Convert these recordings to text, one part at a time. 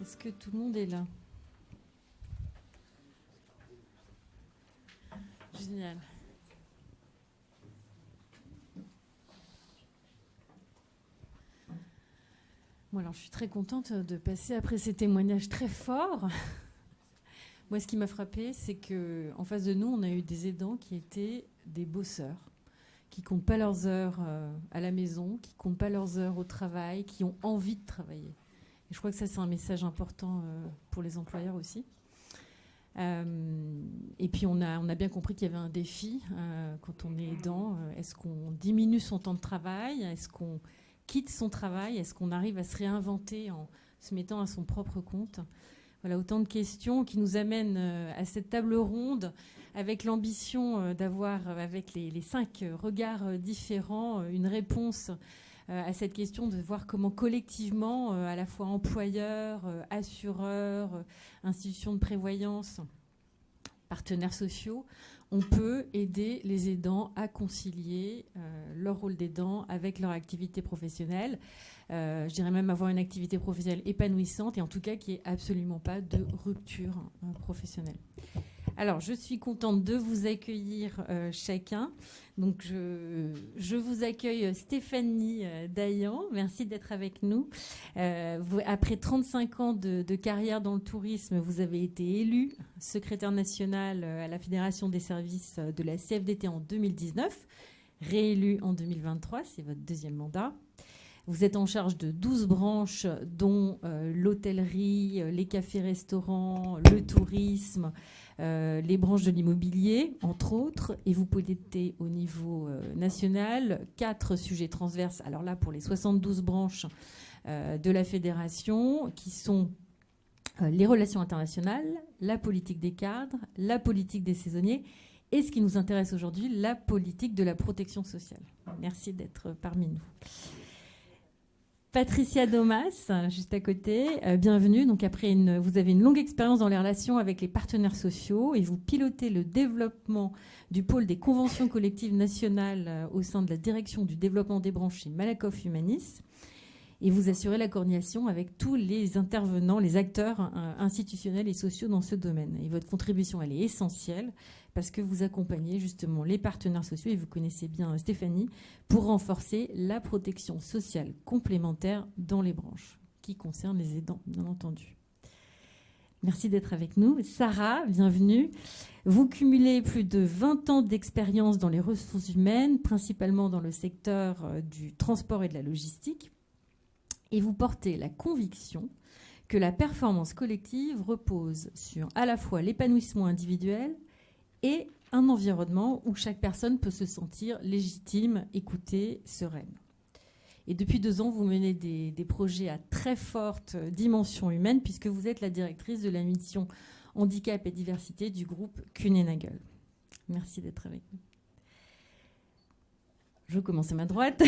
Est-ce que tout le monde est là? Génial. Bon, alors, je suis très contente de passer après ces témoignages très forts. Moi, ce qui m'a frappée, c'est qu'en face de nous, on a eu des aidants qui étaient des bosseurs, qui ne comptent pas leurs heures à la maison, qui ne comptent pas leurs heures au travail, qui ont envie de travailler. Et je crois que ça, c'est un message important pour les employeurs aussi. Et puis, on a bien compris qu'il y avait un défi quand on est aidant. Est-ce qu'on diminue son temps de travail? Est-ce qu'on quitte son travail? Est-ce qu'on arrive à se réinventer en se mettant à son propre compte? Voilà, autant de questions qui nous amènent à cette table ronde avec l'ambition d'avoir, avec les 5 regards différents, une réponse à cette question de voir comment collectivement, à la fois employeurs, assureurs, institutions de prévoyance, partenaires sociaux, on peut aider les aidants à concilier leur rôle d'aidant avec leur activité professionnelle. Je dirais même avoir une activité professionnelle épanouissante et en tout cas qui n'ait absolument pas de rupture professionnelle. Alors, je suis contente de vous accueillir chacun. Donc, je vous accueille Stéphanie Dayan. Merci d'être avec nous. Après 35 ans de carrière dans le tourisme, vous avez été élue secrétaire nationale à la Fédération des services de la CFDT en 2019, réélue en 2023. C'est votre deuxième mandat. Vous êtes en charge de 12 branches, dont l'hôtellerie, les cafés-restaurants, le tourisme, les branches de l'immobilier, entre autres. Et vous pilotez au niveau national 4 sujets transverses. Alors là, pour les 72 branches de la fédération, qui sont les relations internationales, la politique des cadres, la politique des saisonniers et ce qui nous intéresse aujourd'hui, la politique de la protection sociale. Merci d'être parmi nous. Patricia Domas, juste à côté, bienvenue. Donc après vous avez une longue expérience dans les relations avec les partenaires sociaux et vous pilotez le développement du pôle des conventions collectives nationales au sein de la direction du développement des branches chez Malakoff Humanis. Et vous assurez la coordination avec tous les intervenants, les acteurs institutionnels et sociaux dans ce domaine. Et votre contribution, elle est essentielle parce que vous accompagnez justement les partenaires sociaux, et vous connaissez bien Stéphanie, pour renforcer la protection sociale complémentaire dans les branches qui concernent les aidants, bien entendu. Merci d'être avec nous. Sarah, bienvenue. Vous cumulez plus de 20 ans d'expérience dans les ressources humaines, principalement dans le secteur du transport et de la logistique. Et vous portez la conviction que la performance collective repose sur à la fois l'épanouissement individuel et un environnement où chaque personne peut se sentir légitime, écoutée, sereine. Et depuis 2 ans, vous menez des projets à très forte dimension humaine puisque vous êtes la directrice de la mission handicap et diversité du groupe Kuehne+Nagel. Merci d'être avec nous. Je commence à ma droite.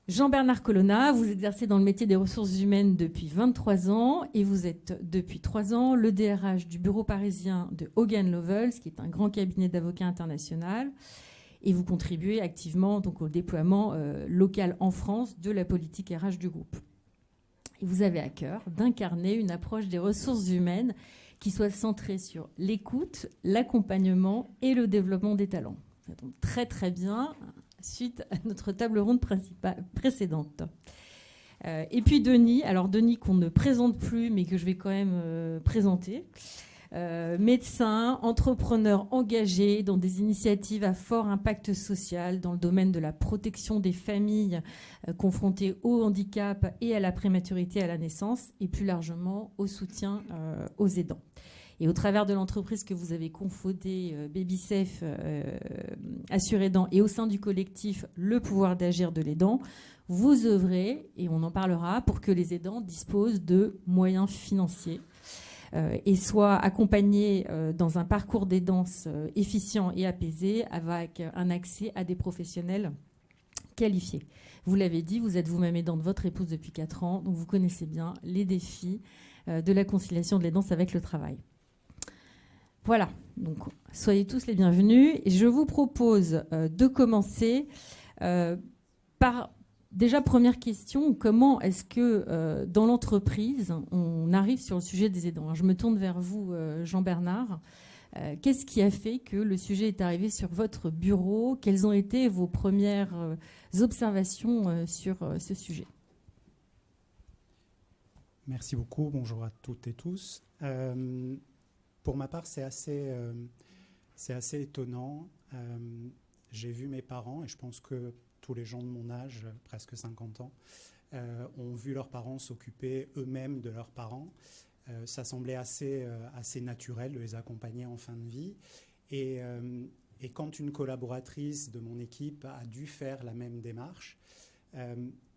Jean-Bernard Colonna, vous exercez dans le métier des ressources humaines depuis 23 ans et vous êtes depuis 3 ans le DRH du bureau parisien de Hogan Lovells, qui est un grand cabinet d'avocats international. Et vous contribuez activement donc, au déploiement local en France de la politique RH du groupe. Et vous avez à cœur d'incarner une approche des ressources humaines qui soit centrée sur l'écoute, l'accompagnement et le développement des talents. Ça tombe très très bien suite à notre table ronde précédente. Et puis Denis, alors Denis qu'on ne présente plus mais que je vais quand même présenter, médecin, entrepreneur engagé dans des initiatives à fort impact social dans le domaine de la protection des familles confrontées au handicap et à la prématurité à la naissance et plus largement au soutien aux aidants. Et au travers de l'entreprise que vous avez confondée, BabySafe, Assure Aidant, et au sein du collectif Le Pouvoir d'Agir de l'aidant, vous œuvrez, et on en parlera, pour que les aidants disposent de moyens financiers et soient accompagnés dans un parcours d'aidance efficient et apaisé avec un accès à des professionnels qualifiés. Vous l'avez dit, vous êtes vous-même aidant de votre épouse depuis 4 ans, donc vous connaissez bien les défis de la conciliation de l'aidance avec le travail. Voilà, donc soyez tous les bienvenus. Et je vous propose de commencer par déjà, première question, comment est-ce que dans l'entreprise, on arrive sur le sujet des aidants? Alors, je me tourne vers vous, Jean-Bernard. Qu'est-ce qui a fait que le sujet est arrivé sur votre bureau? Quelles ont été vos premières observations sur ce sujet? Merci beaucoup. Bonjour à toutes et tous. Pour ma part, c'est assez étonnant. J'ai vu mes parents, et je pense que tous les gens de mon âge, presque 50 ans, ont vu leurs parents s'occuper eux-mêmes de leurs parents. Ça semblait assez naturel de les accompagner en fin de vie. Et quand une collaboratrice de mon équipe a dû faire la même démarche,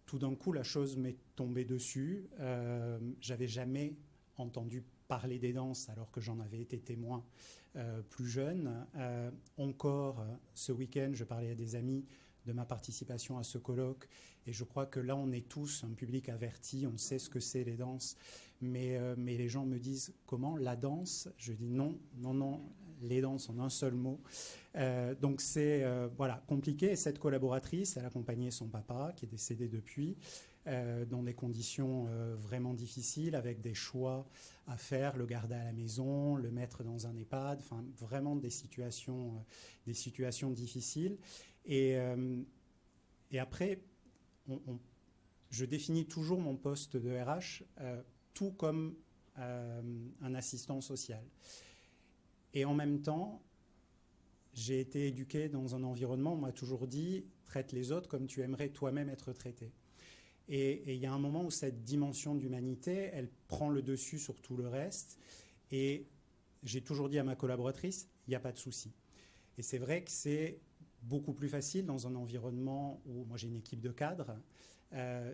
tout d'un coup, la chose m'est tombée dessus. J'avais jamais entendu parler des danses alors que j'en avais été témoin plus jeune. Encore ce week-end, je parlais à des amis de ma participation à ce colloque, et je crois que là on est tous un public averti, on sait ce que c'est les danses, mais les gens me disent comment la danse? Je dis non, les danses en un seul mot. Donc c'est voilà, compliqué. Et cette collaboratrice, elle accompagnait son papa qui est décédé depuis, dans des conditions vraiment difficiles, avec des choix à faire, le garder à la maison, le mettre dans un EHPAD, enfin vraiment des situations difficiles. Et après, je définis toujours mon poste de RH tout comme un assistant social. Et en même temps, j'ai été éduqué dans un environnement où on m'a toujours dit « traite les autres comme tu aimerais toi-même être traité ». Et il y a un moment où cette dimension d'humanité, elle prend le dessus sur tout le reste. Et j'ai toujours dit à ma collaboratrice, il n'y a pas de souci. Et c'est vrai que c'est beaucoup plus facile dans un environnement où moi j'ai une équipe de cadres.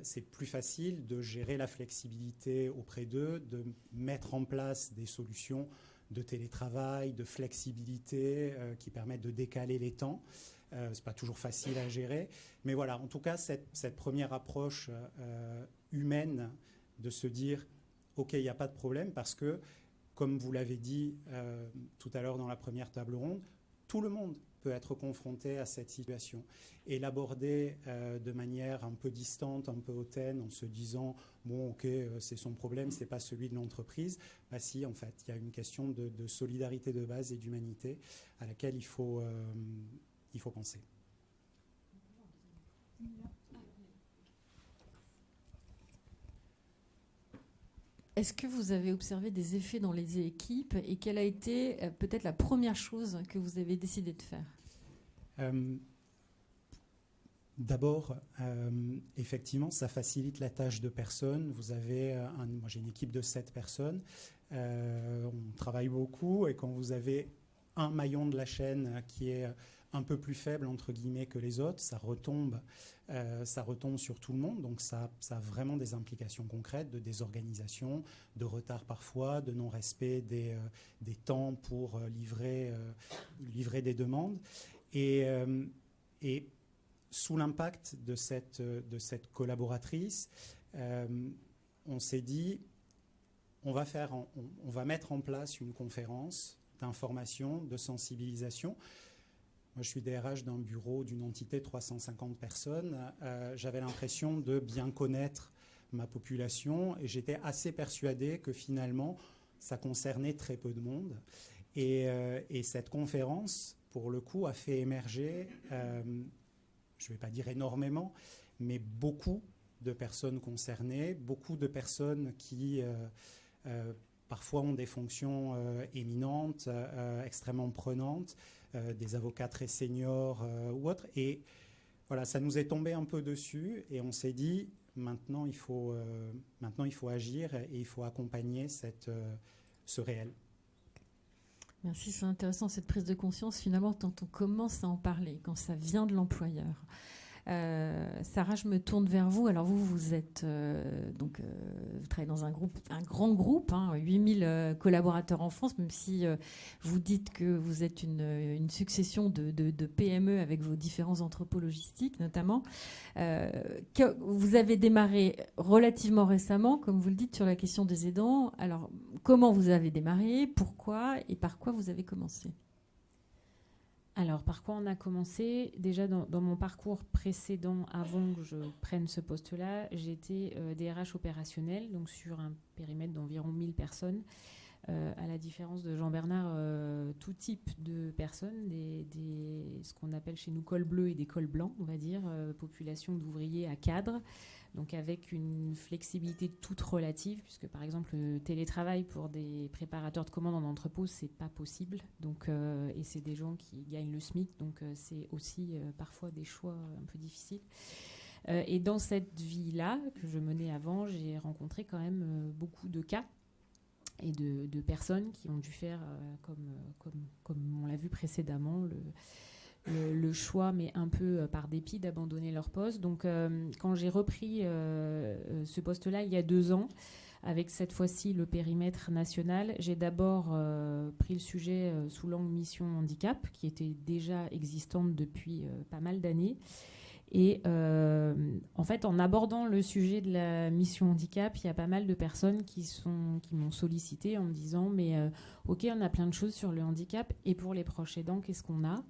C'est plus facile de gérer la flexibilité auprès d'eux, de mettre en place des solutions de télétravail, de flexibilité qui permettent de décaler les temps. C'est pas toujours facile à gérer. Mais voilà, en tout cas, cette première approche humaine de se dire « OK, il n'y a pas de problème » parce que, comme vous l'avez dit tout à l'heure dans la première table ronde, tout le monde peut être confronté à cette situation. Et l'aborder de manière un peu distante, un peu hautaine, en se disant « bon, OK, c'est son problème, c'est pas celui de l'entreprise », bah si, en fait, il y a une question de solidarité de base et d'humanité à laquelle il faut penser. Est-ce que vous avez observé des effets dans les équipes et quelle a été peut-être la première chose que vous avez décidé de faire? D'abord, effectivement, ça facilite la tâche de personnes. Vous avez, moi j'ai une équipe de 7 personnes, on travaille beaucoup et quand vous avez un maillon de la chaîne qui est un peu plus faible entre guillemets que les autres, ça retombe sur tout le monde. Donc ça a vraiment des implications concrètes de désorganisation, de retard parfois, de non-respect des temps pour livrer des demandes. Et sous l'impact de cette collaboratrice, on s'est dit on va mettre en place une conférence d'information, de sensibilisation. Moi, je suis DRH d'un bureau d'une entité de 350 personnes. J'avais l'impression de bien connaître ma population et j'étais assez persuadé que finalement, ça concernait très peu de monde. Et cette conférence, pour le coup, a fait émerger, je ne vais pas dire énormément, mais beaucoup de personnes concernées, beaucoup de personnes qui parfois ont des fonctions éminentes, extrêmement prenantes, des avocats très seniors ou autres. Et voilà, ça nous est tombé un peu dessus et on s'est dit, maintenant il faut agir et il faut accompagner ce réel. Merci, c'est intéressant cette prise de conscience finalement quand on commence à en parler, quand ça vient de l'employeur. Sarah, je me tourne vers vous. Alors vous êtes vous travaillez dans un grand groupe, 8000 collaborateurs en France, même si vous dites que vous êtes une succession de PME avec vos différents entrepôts logistiques notamment. Que vous avez démarré relativement récemment, comme vous le dites, sur la question des aidants. Alors comment vous avez démarré, pourquoi et par quoi vous avez commencé? Alors, par quoi on a commencé ? Déjà, dans mon parcours précédent, avant que je prenne ce poste-là, j'étais DRH opérationnel, donc sur un périmètre d'environ 1000 personnes. À la différence de Jean-Bernard, tout type de personnes, ce qu'on appelle chez nous cols bleus et des cols blancs, on va dire, population d'ouvriers à cadre, donc avec une flexibilité toute relative, puisque par exemple le télétravail pour des préparateurs de commandes en entrepôt, c'est pas possible, donc, et c'est des gens qui gagnent le SMIC, donc c'est aussi parfois des choix un peu difficiles. Et dans cette vie-là que je menais avant, j'ai rencontré quand même beaucoup de cas et de personnes qui ont dû faire, comme on l'a vu précédemment, le choix, mais un peu par dépit, d'abandonner leur poste. Donc, quand j'ai repris ce poste-là il y a 2 ans, avec cette fois-ci le périmètre national, j'ai d'abord pris le sujet sous l'angle mission handicap, qui était déjà existante depuis pas mal d'années. Et en fait, en abordant le sujet de la mission handicap, il y a pas mal de personnes qui m'ont sollicité en me disant mais ok, on a plein de choses sur le handicap, et pour les proches aidants, qu'est-ce qu'on a ?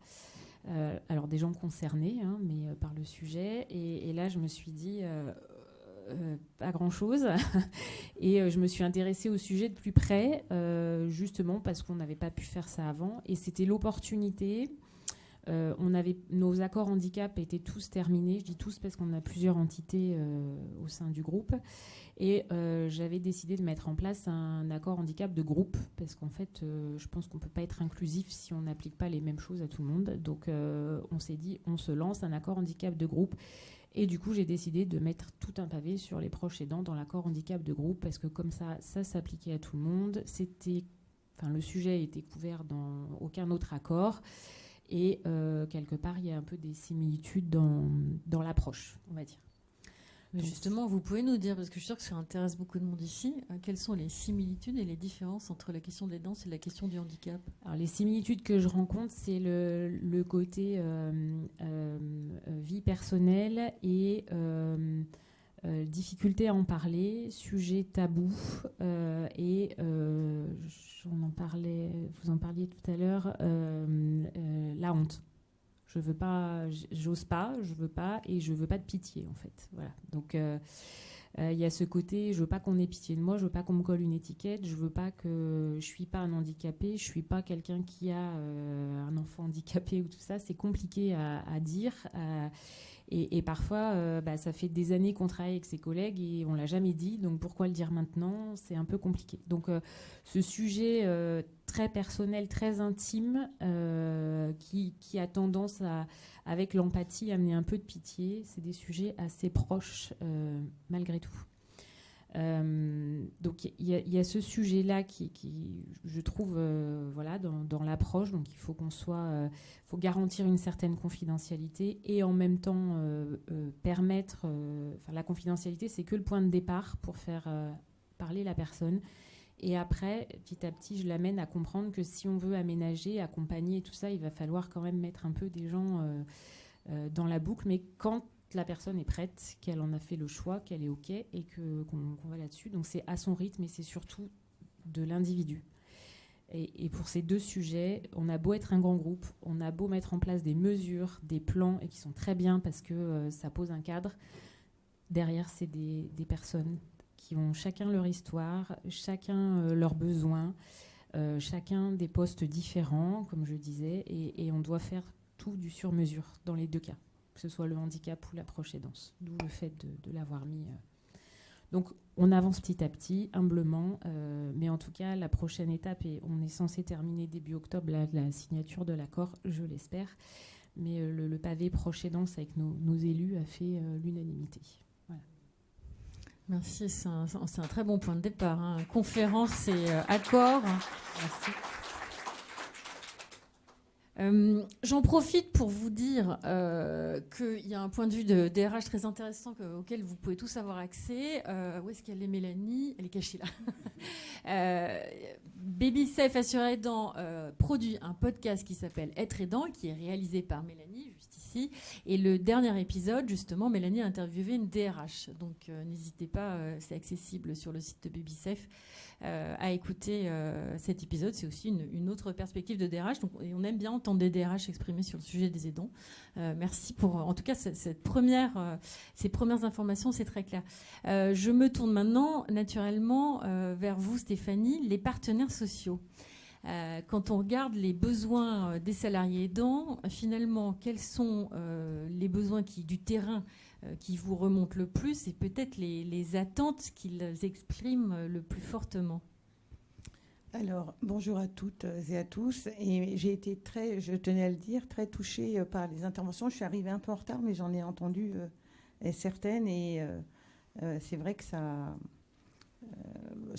Alors des gens concernés, mais par le sujet. Et là, je me suis dit pas grand-chose. Et je me suis intéressée au sujet de plus près, justement parce qu'on n'avait pas pu faire ça avant. Et c'était l'opportunité. Nos accords handicap étaient tous terminés. Je dis tous parce qu'on a plusieurs entités au sein du groupe. Et j'avais décidé de mettre en place un accord handicap de groupe, parce qu'en fait, je pense qu'on ne peut pas être inclusif si on n'applique pas les mêmes choses à tout le monde. Donc, on s'est dit, on se lance un accord handicap de groupe. Et du coup, j'ai décidé de mettre tout un pavé sur les proches aidants dans l'accord handicap de groupe, parce que comme ça s'appliquait à tout le monde. Le sujet était couvert dans aucun autre accord. Et quelque part, il y a un peu des similitudes dans l'approche, on va dire. Mais justement, vous pouvez nous dire, parce que je suis sûre que ça intéresse beaucoup de monde ici, quelles sont les similitudes et les différences entre la question de l'aidance et la question du handicap ? Alors, les similitudes que je rencontre, c'est le côté vie personnelle et difficulté à en parler, sujet tabou, et vous en parliez tout à l'heure, la honte. Je veux pas, j'ose pas, je veux pas, et je veux pas de pitié en fait. Voilà. Donc il y a ce côté, je veux pas qu'on ait pitié de moi, je veux pas qu'on me colle une étiquette, je veux pas je suis pas un handicapé, je suis pas quelqu'un qui a un enfant handicapé ou tout ça. C'est compliqué à dire. Et parfois, ça fait des années qu'on travaille avec ses collègues et on ne l'a jamais dit, donc pourquoi le dire maintenant ? C'est un peu compliqué. Donc ce sujet très personnel, très intime, qui a tendance avec l'empathie, à amener un peu de pitié, c'est des sujets assez proches malgré tout. Donc il y a ce sujet-là qui je trouve dans l'approche. Donc il faut faut garantir une certaine confidentialité et en même temps permettre. La confidentialité, c'est que le point de départ pour faire parler la personne. Et après, petit à petit, je l'amène à comprendre que si on veut aménager, accompagner et tout ça, il va falloir quand même mettre un peu des gens dans la boucle. Mais quand la personne est prête, qu'elle en a fait le choix, qu'elle est OK et qu'on va là-dessus. Donc c'est à son rythme et c'est surtout de l'individu. Et pour ces 2 sujets, on a beau être un grand groupe, on a beau mettre en place des mesures, des plans, et qui sont très bien parce que ça pose un cadre. Derrière, c'est des personnes qui ont chacun leur histoire, chacun leurs besoins, chacun des postes différents, comme je disais, et on doit faire tout du sur-mesure dans les 2 cas, que ce soit le handicap ou la proche aidance, d'où le fait de l'avoir mis. Donc, on avance petit à petit, humblement, mais en tout cas, la prochaine étape, et on est censé terminer début octobre la signature de l'accord, je l'espère, mais le pavé proche aidance avec nos élus a fait l'unanimité. Voilà. Merci, c'est un très bon point de départ. Conférence et accord. Merci. J'en profite pour vous dire qu'il y a un point de vue de DRH très intéressant auquel vous pouvez tous avoir accès. Où est-ce qu'elle est, Mélanie ? Elle est cachée là. Baby Safe Assure Aidant produit un podcast qui s'appelle Être aidant, qui est réalisé par Mélanie, juste ici. ici. Et le dernier épisode, justement, Mélanie a interviewé une DRH. Donc, n'hésitez pas, c'est accessible sur le site de Babysafe, à écouter cet épisode. C'est aussi une autre perspective de DRH. Donc, et on aime bien entendre des DRH exprimer sur le sujet des aidants. Merci pour, en tout cas, ces premières informations, c'est très clair. Je me tourne maintenant, naturellement, vers vous, Stéphanie, les partenaires sociaux. Quand on regarde les besoins des salariés aidants, finalement, quels sont les besoins du terrain qui vous remontent le plus et peut-être les attentes qu'ils expriment le plus fortement? Alors, bonjour à toutes et à tous. Et j'ai été je tenais à le dire, très touchée par les interventions. Je suis arrivée un peu en retard, mais j'en ai entendu certaines. Et c'est vrai que ça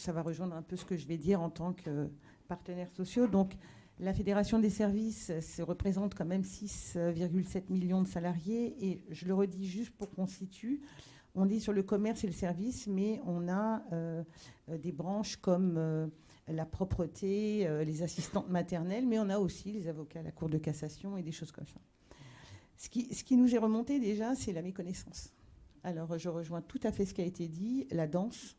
va rejoindre un peu ce que je vais dire en tant que partenaires sociaux. Donc, la Fédération des services se représente quand même 6,7 millions de salariés. Et je le redis juste pour qu'on situe, on est sur le commerce et le service, mais on a des branches comme la propreté, les assistantes maternelles, mais on a aussi les avocats à la Cour de cassation et des choses comme ça. Ce qui nous est remonté déjà, c'est la méconnaissance. Alors, je rejoins tout à fait ce qui a été dit, la danse.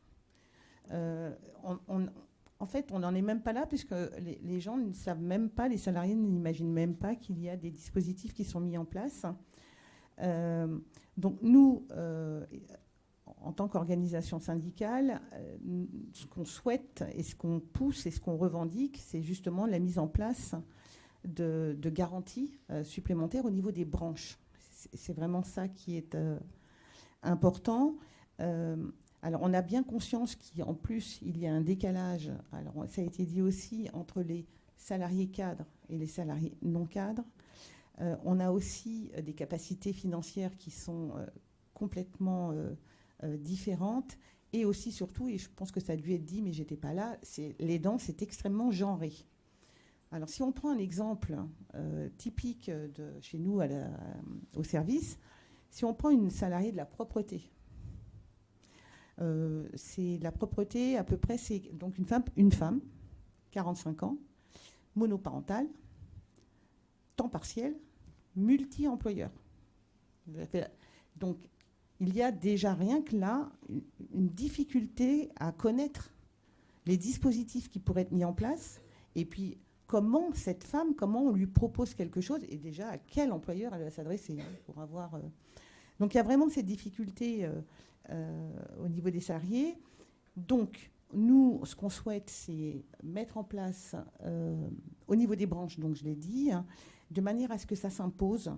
En fait, on n'en est même pas là, puisque les gens ne savent même pas, les salariés n'imaginent même pas qu'il y a des dispositifs qui sont mis en place. Donc nous, en tant qu'organisation syndicale, ce qu'on souhaite et ce qu'on pousse et ce qu'on revendique, c'est justement la mise en place de garanties supplémentaires au niveau des branches. C'est vraiment ça qui est important. Alors, on a bien conscience qu'en plus, il y a un décalage, alors ça a été dit aussi, entre les salariés cadres et les salariés non cadres. On a aussi des capacités financières qui sont complètement différentes. Et aussi, surtout, et je pense que ça a dû être dit, mais je n'étais pas là, l'aidant, c'est extrêmement genré. Alors, si on prend un exemple typique de chez nous au service, si on prend une salariée de la propreté, c'est la propreté, à peu près, c'est donc une femme, 45 ans, monoparentale, temps partiel, multi-employeur. Donc, il y a déjà rien que là une difficulté à connaître les dispositifs qui pourraient être mis en place et puis comment cette femme, comment on lui propose quelque chose et déjà à quel employeur elle va s'adresser pour avoir... Donc, il y a vraiment cette difficulté au niveau des salariés. Donc, nous, ce qu'on souhaite, c'est mettre en place, au niveau des branches, donc je l'ai dit, de manière à ce que ça s'impose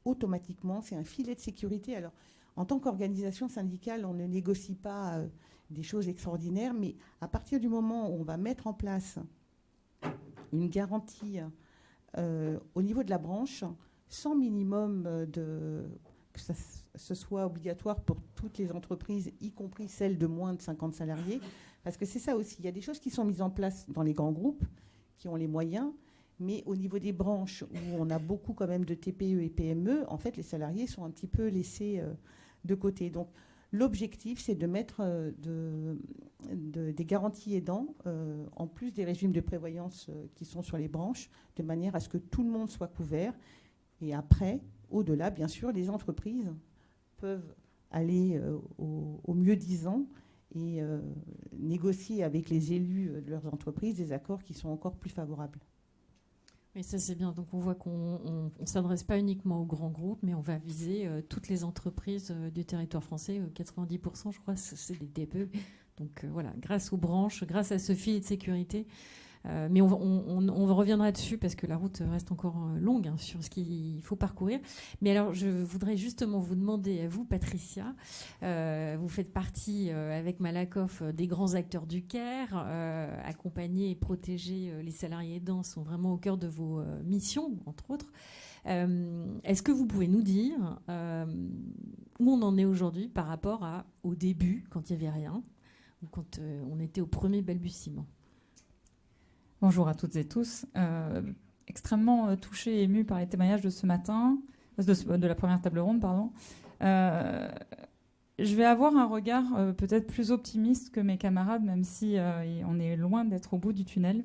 automatiquement. C'est un filet de sécurité. Alors, en tant qu'organisation syndicale, on ne négocie pas des choses extraordinaires, mais à partir du moment où on va mettre en place une garantie au niveau de la branche, sans minimum que ce soit obligatoire pour toutes les entreprises, y compris celles de moins de 50 salariés, parce que c'est ça aussi. Il y a des choses qui sont mises en place dans les grands groupes, qui ont les moyens, mais au niveau des branches où on a beaucoup quand même de TPE et PME, en fait, les salariés sont un petit peu laissés de côté. Donc, l'objectif, c'est de mettre des garanties aidants, en plus des régimes de prévoyance qui sont sur les branches, de manière à ce que tout le monde soit couvert. Et après, au-delà, bien sûr, les entreprises peuvent aller au mieux-disant et négocier avec les élus de leurs entreprises des accords qui sont encore plus favorables. Oui, ça c'est bien. Donc on voit qu'on ne s'adresse pas uniquement aux grands groupes, mais on va viser toutes les entreprises du territoire français. 90%, je crois, c'est des TPE. Donc voilà, grâce aux branches, grâce à ce filet de sécurité. Mais on reviendra dessus parce que la route reste encore longue sur ce qu'il faut parcourir. Mais alors, je voudrais justement vous demander à vous, Patricia, vous faites partie avec Malakoff des grands acteurs du CARE, accompagner et protéger les salariés aidants sont vraiment au cœur de vos missions, entre autres. Est-ce que vous pouvez nous dire où on en est aujourd'hui par rapport au début, quand il n'y avait rien, ou quand on était au premier balbutiement? Bonjour à toutes et tous. Extrêmement touchée et émue par les témoignages de ce matin, de la première table ronde, pardon. Je vais avoir un regard peut-être plus optimiste que mes camarades, même si on est loin d'être au bout du tunnel.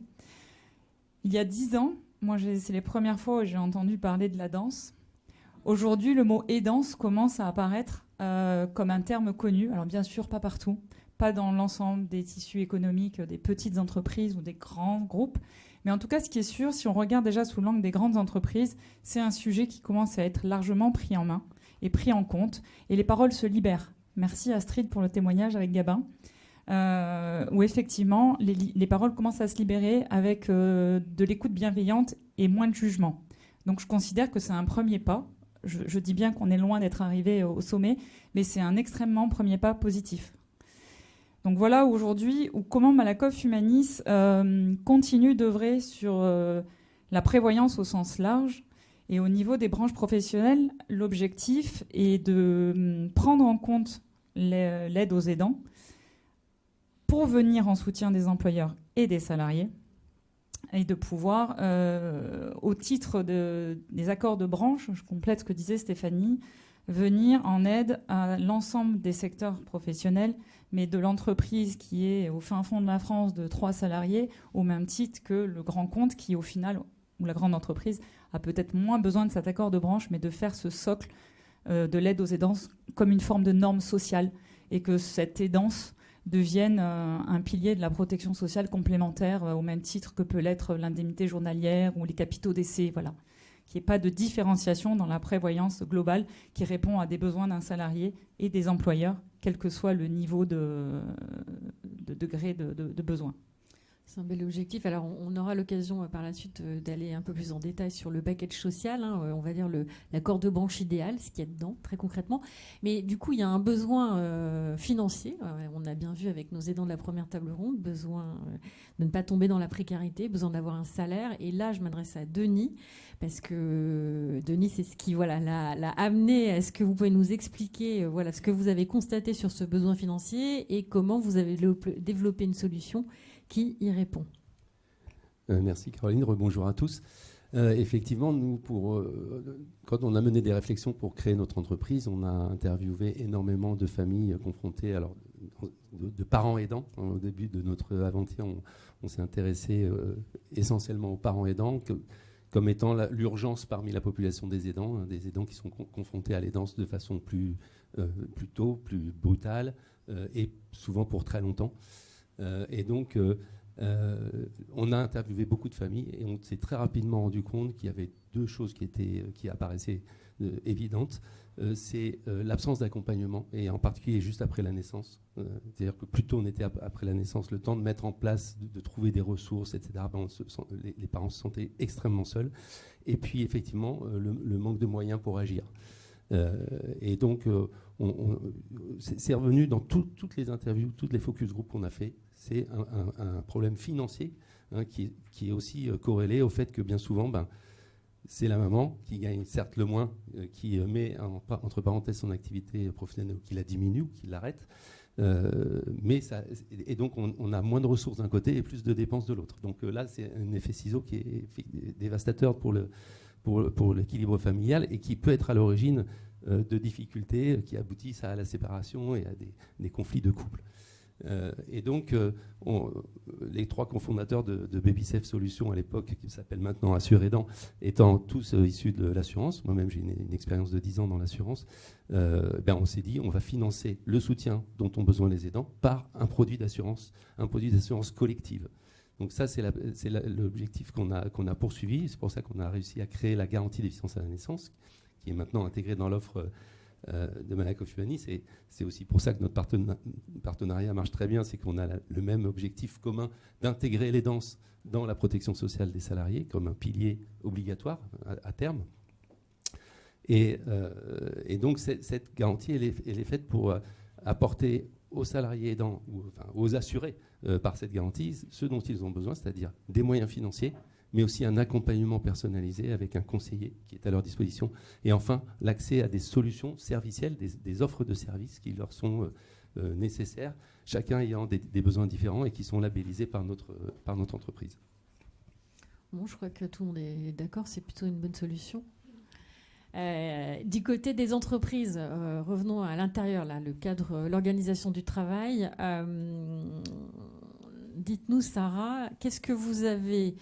Il y a 10 ans, moi c'est les premières fois où j'ai entendu parler de la danse. Aujourd'hui, le mot aidance commence à apparaître comme un terme connu. Alors bien sûr, pas partout, pas dans l'ensemble des tissus économiques des petites entreprises ou des grands groupes. Mais en tout cas, ce qui est sûr, si on regarde déjà sous l'angle des grandes entreprises, c'est un sujet qui commence à être largement pris en main et pris en compte. Et les paroles se libèrent. Merci Astrid pour le témoignage avec Gabin. Où effectivement, les paroles commencent à se libérer avec de l'écoute bienveillante et moins de jugement. Donc je considère que c'est un premier pas. Je dis bien qu'on est loin d'être arrivé au sommet, mais c'est un extrêmement premier pas positif. Donc voilà aujourd'hui comment Malakoff Humanis continue d'œuvrer sur la prévoyance au sens large. Et au niveau des branches professionnelles, l'objectif est de prendre en compte l'aide aux aidants pour venir en soutien des employeurs et des salariés, et de pouvoir, au titre des accords de branche, je complète ce que disait Stéphanie, venir en aide à l'ensemble des secteurs professionnels, mais de l'entreprise qui est au fin fond de la France de 3 salariés, au même titre que le grand compte qui, au final, ou la grande entreprise, a peut-être moins besoin de cet accord de branche, mais de faire ce socle de l'aide aux aidants comme une forme de norme sociale, et que cette aidance devienne un pilier de la protection sociale complémentaire au même titre que peut l'être l'indemnité journalière ou les capitaux d'essai, voilà. Qu'il n'y ait pas de différenciation dans la prévoyance globale qui répond à des besoins d'un salarié et des employeurs, quel que soit le niveau de degré de besoin. C'est un bel objectif. Alors, on aura l'occasion par la suite d'aller un peu plus en détail sur le package social, on va dire l'accord de branche idéal, ce qu'il y a dedans, très concrètement. Mais du coup, il y a un besoin financier. On a bien vu avec nos aidants de la première table ronde, besoin de ne pas tomber dans la précarité, besoin d'avoir un salaire. Et là, je m'adresse à Denis, parce que Denis, c'est ce qui l'a amené. Est-ce que vous pouvez nous expliquer ce que vous avez constaté sur ce besoin financier et comment vous avez développé une solution qui y répond? Merci Caroline, rebonjour à tous. Effectivement, nous, quand on a mené des réflexions pour créer notre entreprise, on a interviewé énormément de familles confrontées, alors de parents aidants. Au début de notre aventure, on s'est intéressé essentiellement aux parents aidants, comme étant l'urgence parmi la population des aidants qui sont confrontés à l'aidance de façon plus tôt, plus brutale, et souvent pour très longtemps. Et donc, on a interviewé beaucoup de familles et on s'est très rapidement rendu compte qu'il y avait 2 choses qui apparaissaient évidentes. C'est l'absence d'accompagnement, et en particulier juste après la naissance. C'est-à-dire que plus tôt on était après la naissance, le temps de mettre en place, de trouver des ressources, etc., les parents se sentaient extrêmement seuls. Et puis, effectivement, le manque de moyens pour agir. Et donc, c'est revenu dans toutes les interviews, toutes les focus group qu'on a fait. C'est un problème financier qui est aussi corrélé au fait que bien souvent, c'est la maman qui gagne certes le moins, qui met entre parenthèses son activité professionnelle, ou qui la diminue, ou qui l'arrête. Et donc, on a moins de ressources d'un côté et plus de dépenses de l'autre. Donc là, c'est un effet ciseau qui est dévastateur pour l'équilibre familial et qui peut être à l'origine de difficultés qui aboutissent à la séparation et à des conflits de couple. Et donc, les 3 cofondateurs de BabySafe Solutions à l'époque, qui s'appelle maintenant Assure Aidant, étant tous issus de l'assurance, moi-même j'ai une expérience de 10 ans dans l'assurance, on s'est dit on va financer le soutien dont ont besoin les aidants par un produit d'assurance collective. Donc ça, c'est l'objectif qu'on a poursuivi. C'est pour ça qu'on a réussi à créer la garantie d'efficience à la naissance, qui est maintenant intégrée dans l'offre de Malakoff Humanis. C'est aussi pour ça que notre partenariat marche très bien, c'est qu'on a le même objectif commun d'intégrer l'aidance dans la protection sociale des salariés comme un pilier obligatoire à terme. Et donc cette garantie, elle est faite pour apporter aux salariés aidants, aux assurés par cette garantie, ce dont ils ont besoin, c'est-à-dire des moyens financiers, mais aussi un accompagnement personnalisé avec un conseiller qui est à leur disposition. Et enfin, l'accès à des solutions servicielles, des offres de services qui leur sont nécessaires, chacun ayant des besoins différents et qui sont labellisés par notre entreprise. Bon, je crois que tout le monde est d'accord, c'est plutôt une bonne solution. Du côté des entreprises, revenons à l'intérieur, là, le cadre, l'organisation du travail. Dites-nous, Sarah, qu'est-ce que vous avez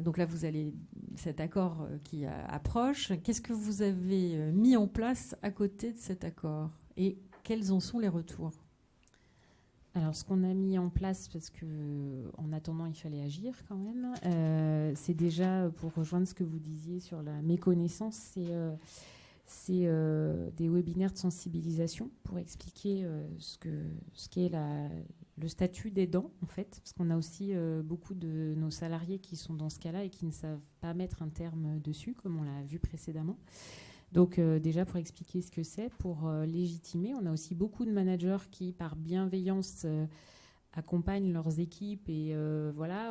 donc là, vous allez cet accord qui approche. Qu'est-ce que vous avez mis en place à côté de cet accord et quels en sont les retours ? Alors, ce qu'on a mis en place, parce qu'en attendant, il fallait agir quand même, c'est déjà, pour rejoindre ce que vous disiez sur la méconnaissance, c'est des webinaires de sensibilisation pour expliquer ce qu'est le statut d'aidant, en fait, parce qu'on a aussi beaucoup de nos salariés qui sont dans ce cas-là et qui ne savent pas mettre un terme dessus, comme on l'a vu précédemment. Donc déjà pour expliquer ce que c'est, pour légitimer, on a aussi beaucoup de managers qui, par bienveillance, accompagnent leurs équipes et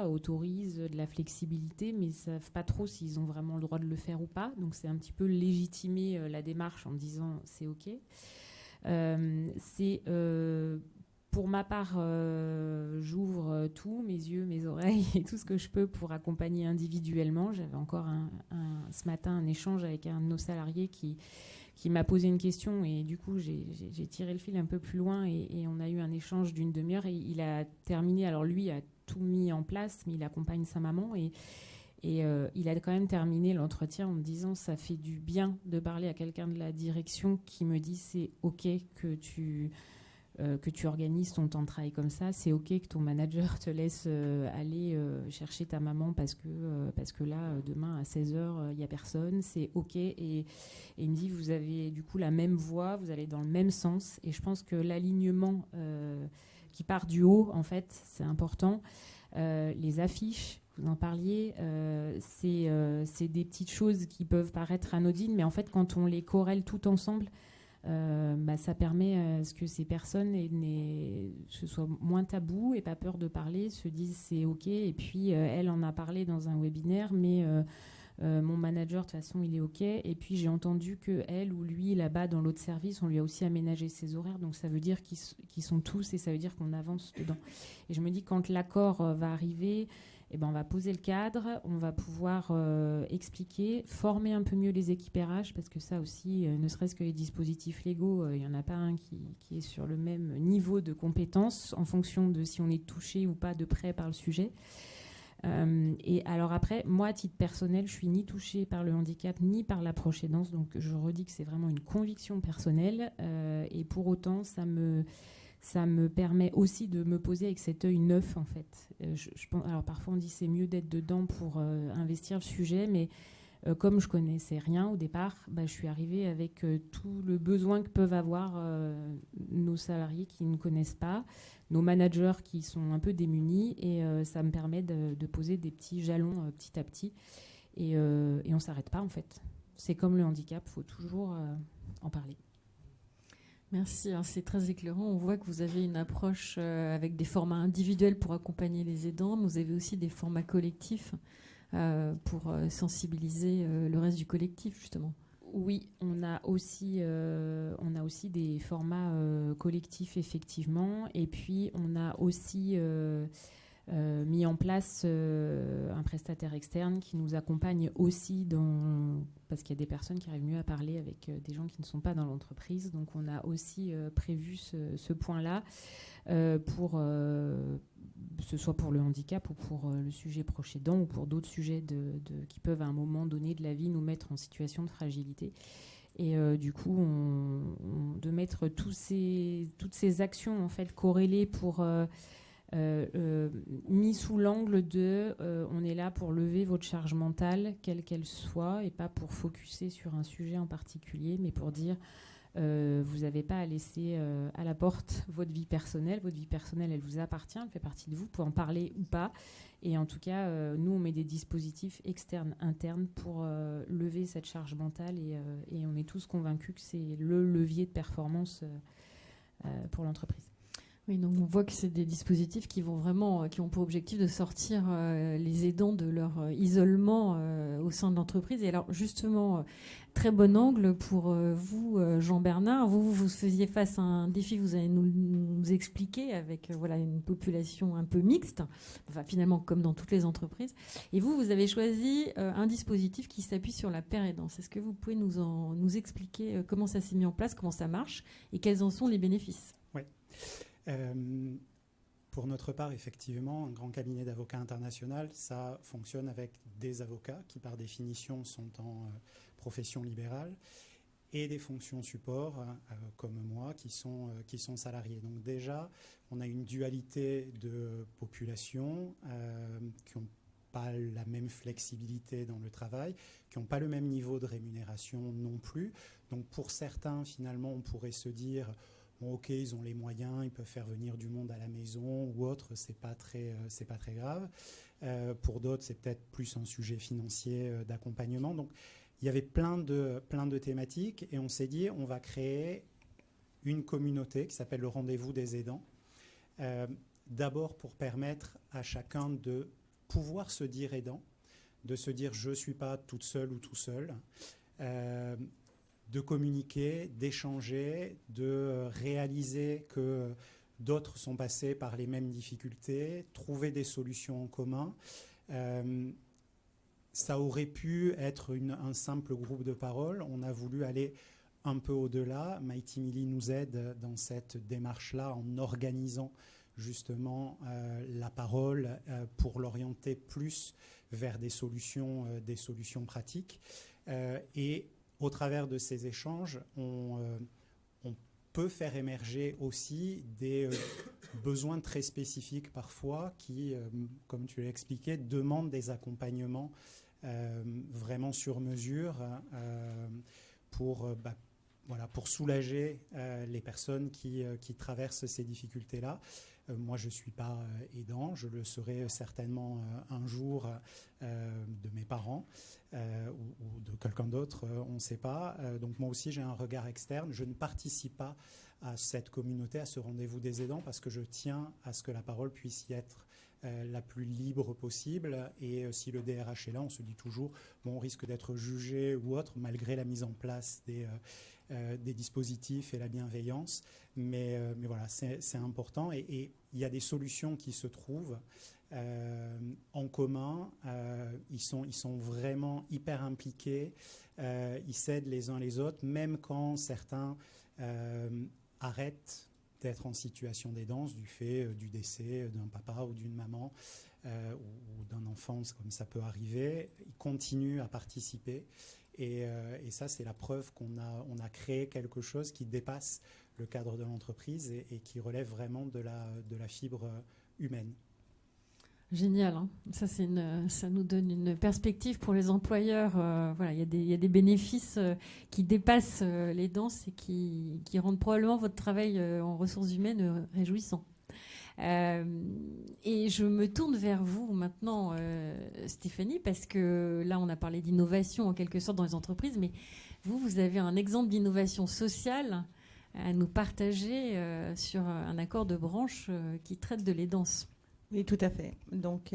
autorisent de la flexibilité, mais ils ne savent pas trop s'ils ont vraiment le droit de le faire ou pas. Donc c'est un petit peu légitimer la démarche en disant c'est OK. Pour ma part, j'ouvre tout, mes yeux, mes oreilles et tout ce que je peux pour accompagner individuellement. J'avais encore ce matin un échange avec un de nos salariés qui m'a posé une question et du coup, j'ai tiré le fil un peu plus loin et on a eu un échange d'une demi-heure et il a terminé. Alors lui a tout mis en place, mais il accompagne sa maman et il a quand même terminé l'entretien en me disant ça fait du bien de parler à quelqu'un de la direction qui me dit c'est OK que tu organises ton temps de travail comme ça, c'est OK que ton manager te laisse aller chercher ta maman parce que là, demain à 16h, il n'y a personne, c'est OK. Et il me dit, vous avez du coup la même voix, vous allez dans le même sens. Et je pense que l'alignement qui part du haut, en fait, c'est important. Les affiches, vous en parliez, c'est des petites choses qui peuvent paraître anodines, mais en fait, quand on les corrèle tout ensemble, ça permet à ce que ces personnes ce soit moins tabou et pas peur de parler, se disent c'est OK. Et puis elle en a parlé dans un webinaire, mais mon manager de toute façon il est OK. Et puis j'ai entendu que elle ou lui là-bas dans l'autre service, on lui a aussi aménagé ses horaires, donc ça veut dire qu'ils sont tous et ça veut dire qu'on avance dedans. Et je me dis quand l'accord va arriver, on va poser le cadre, on va pouvoir expliquer, former un peu mieux les équipes RH, parce que ça aussi, ne serait-ce que les dispositifs légaux, il n'y en a pas un qui est sur le même niveau de compétence en fonction de si on est touché ou pas de près par le sujet. Et alors après, moi, à titre personnel, je suis ni touchée par le handicap, ni par la proche aidance, donc je redis que c'est vraiment une conviction personnelle, et pour autant, ça me permet aussi de me poser avec cet œil neuf, en fait. Je pense, alors parfois on dit c'est mieux d'être dedans pour investir le sujet, mais comme je connaissais rien au départ, je suis arrivée avec tout le besoin que peuvent avoir nos salariés qui ne connaissent pas, nos managers qui sont un peu démunis, et ça me permet de poser des petits jalons petit à petit, et on ne s'arrête pas, en fait. C'est comme le handicap, il faut toujours en parler. Merci, alors c'est très éclairant. On voit que vous avez une approche avec des formats individuels pour accompagner les aidants, mais vous avez aussi des formats collectifs pour sensibiliser le reste du collectif, justement. Oui, on a aussi des formats collectifs, effectivement. Et puis, on a aussi mis en place un prestataire externe qui nous accompagne aussi parce qu'il y a des personnes qui arrivent mieux à parler avec des gens qui ne sont pas dans l'entreprise. Donc on a aussi prévu ce point-là pour ce soit pour le handicap ou pour le sujet proche aidant ou pour d'autres sujets qui peuvent à un moment donné de la vie nous mettre en situation de fragilité. Et du coup, de mettre toutes ces actions en fait corrélées pour mis sous l'angle de on est là pour lever votre charge mentale, quelle qu'elle soit, et pas pour focuser sur un sujet en particulier, mais pour dire vous n'avez pas à laisser à la porte votre vie personnelle. Votre vie personnelle, elle vous appartient, elle fait partie de vous, vous pouvez en parler ou pas. Et en tout cas, nous, on met des dispositifs externes, internes pour lever cette charge mentale, et on est tous convaincus que c'est le levier de performance pour l'entreprise. Oui, donc on voit que c'est des dispositifs qui ont pour objectif de sortir les aidants de leur isolement au sein de l'entreprise. Et alors justement, très bon angle pour vous, Jean-Bernard. Vous faisiez face à un défi, vous allez nous expliquer avec une population un peu mixte, enfin finalement comme dans toutes les entreprises. Et vous avez choisi un dispositif qui s'appuie sur la paire aidance. Est-ce que vous pouvez nous expliquer comment ça s'est mis en place, comment ça marche et quels en sont les bénéfices ? Oui. Pour notre part, effectivement, un grand cabinet d'avocats international, ça fonctionne avec des avocats qui, par définition, sont en profession libérale et des fonctions support, comme moi, qui sont salariés. Donc déjà, on a une dualité de population qui n'ont pas la même flexibilité dans le travail, qui n'ont pas le même niveau de rémunération non plus. Donc pour certains, finalement, on pourrait se dire, bon, ok, ils ont les moyens, ils peuvent faire venir du monde à la maison ou autre, c'est pas très grave. Pour d'autres, c'est peut-être plus un sujet financier d'accompagnement. Donc il y avait plein de thématiques et on s'est dit, on va créer une communauté qui s'appelle le Rendez-vous des aidants. D'abord pour permettre à chacun de pouvoir se dire aidant, de se dire je ne suis pas toute seule ou tout seul, de communiquer, d'échanger, de réaliser que d'autres sont passés par les mêmes difficultés, trouver des solutions en commun. Ça aurait pu être un simple groupe de parole. On a voulu aller un peu au-delà. Mighty Millie nous aide dans cette démarche-là en organisant justement la parole pour l'orienter plus vers des solutions pratiques. Et au travers de ces échanges, on peut faire émerger aussi des besoins très spécifiques parfois qui, comme tu l'as expliqué, demandent des accompagnements vraiment sur mesure pour soulager les personnes qui traversent ces difficultés-là. Moi, je ne suis pas aidant, je le serai certainement un jour de mes parents ou de quelqu'un d'autre, on ne sait pas. Donc moi aussi, j'ai un regard externe. Je ne participe pas à cette communauté, à ce rendez-vous des aidants, parce que je tiens à ce que la parole puisse y être la plus libre possible. Et si le DRH est là, on se dit toujours, bon, on risque d'être jugé ou autre, malgré la mise en place des dispositifs et la bienveillance. Mais voilà, c'est important. Et il y a des solutions qui se trouvent en commun. Ils sont vraiment hyper impliqués. Ils s'aident les uns les autres, même quand certains arrêtent d'être en situation d'aidance du fait du décès d'un papa ou d'une maman ou d'un enfant, comme ça peut arriver. Ils continuent à participer. Et ça, c'est la preuve qu'on a créé quelque chose qui dépasse le cadre de l'entreprise et qui relève vraiment de la fibre humaine. Génial, hein. Ça nous donne une perspective pour les employeurs. Voilà, il y a des bénéfices qui dépassent les danses et qui rendent probablement votre travail en ressources humaines réjouissant. Et je me tourne vers vous maintenant, Stéphanie, parce que là, on a parlé d'innovation en quelque sorte dans les entreprises, mais vous avez un exemple d'innovation sociale à nous partager sur un accord de branche qui traite de l'aidance. Oui, tout à fait. Donc,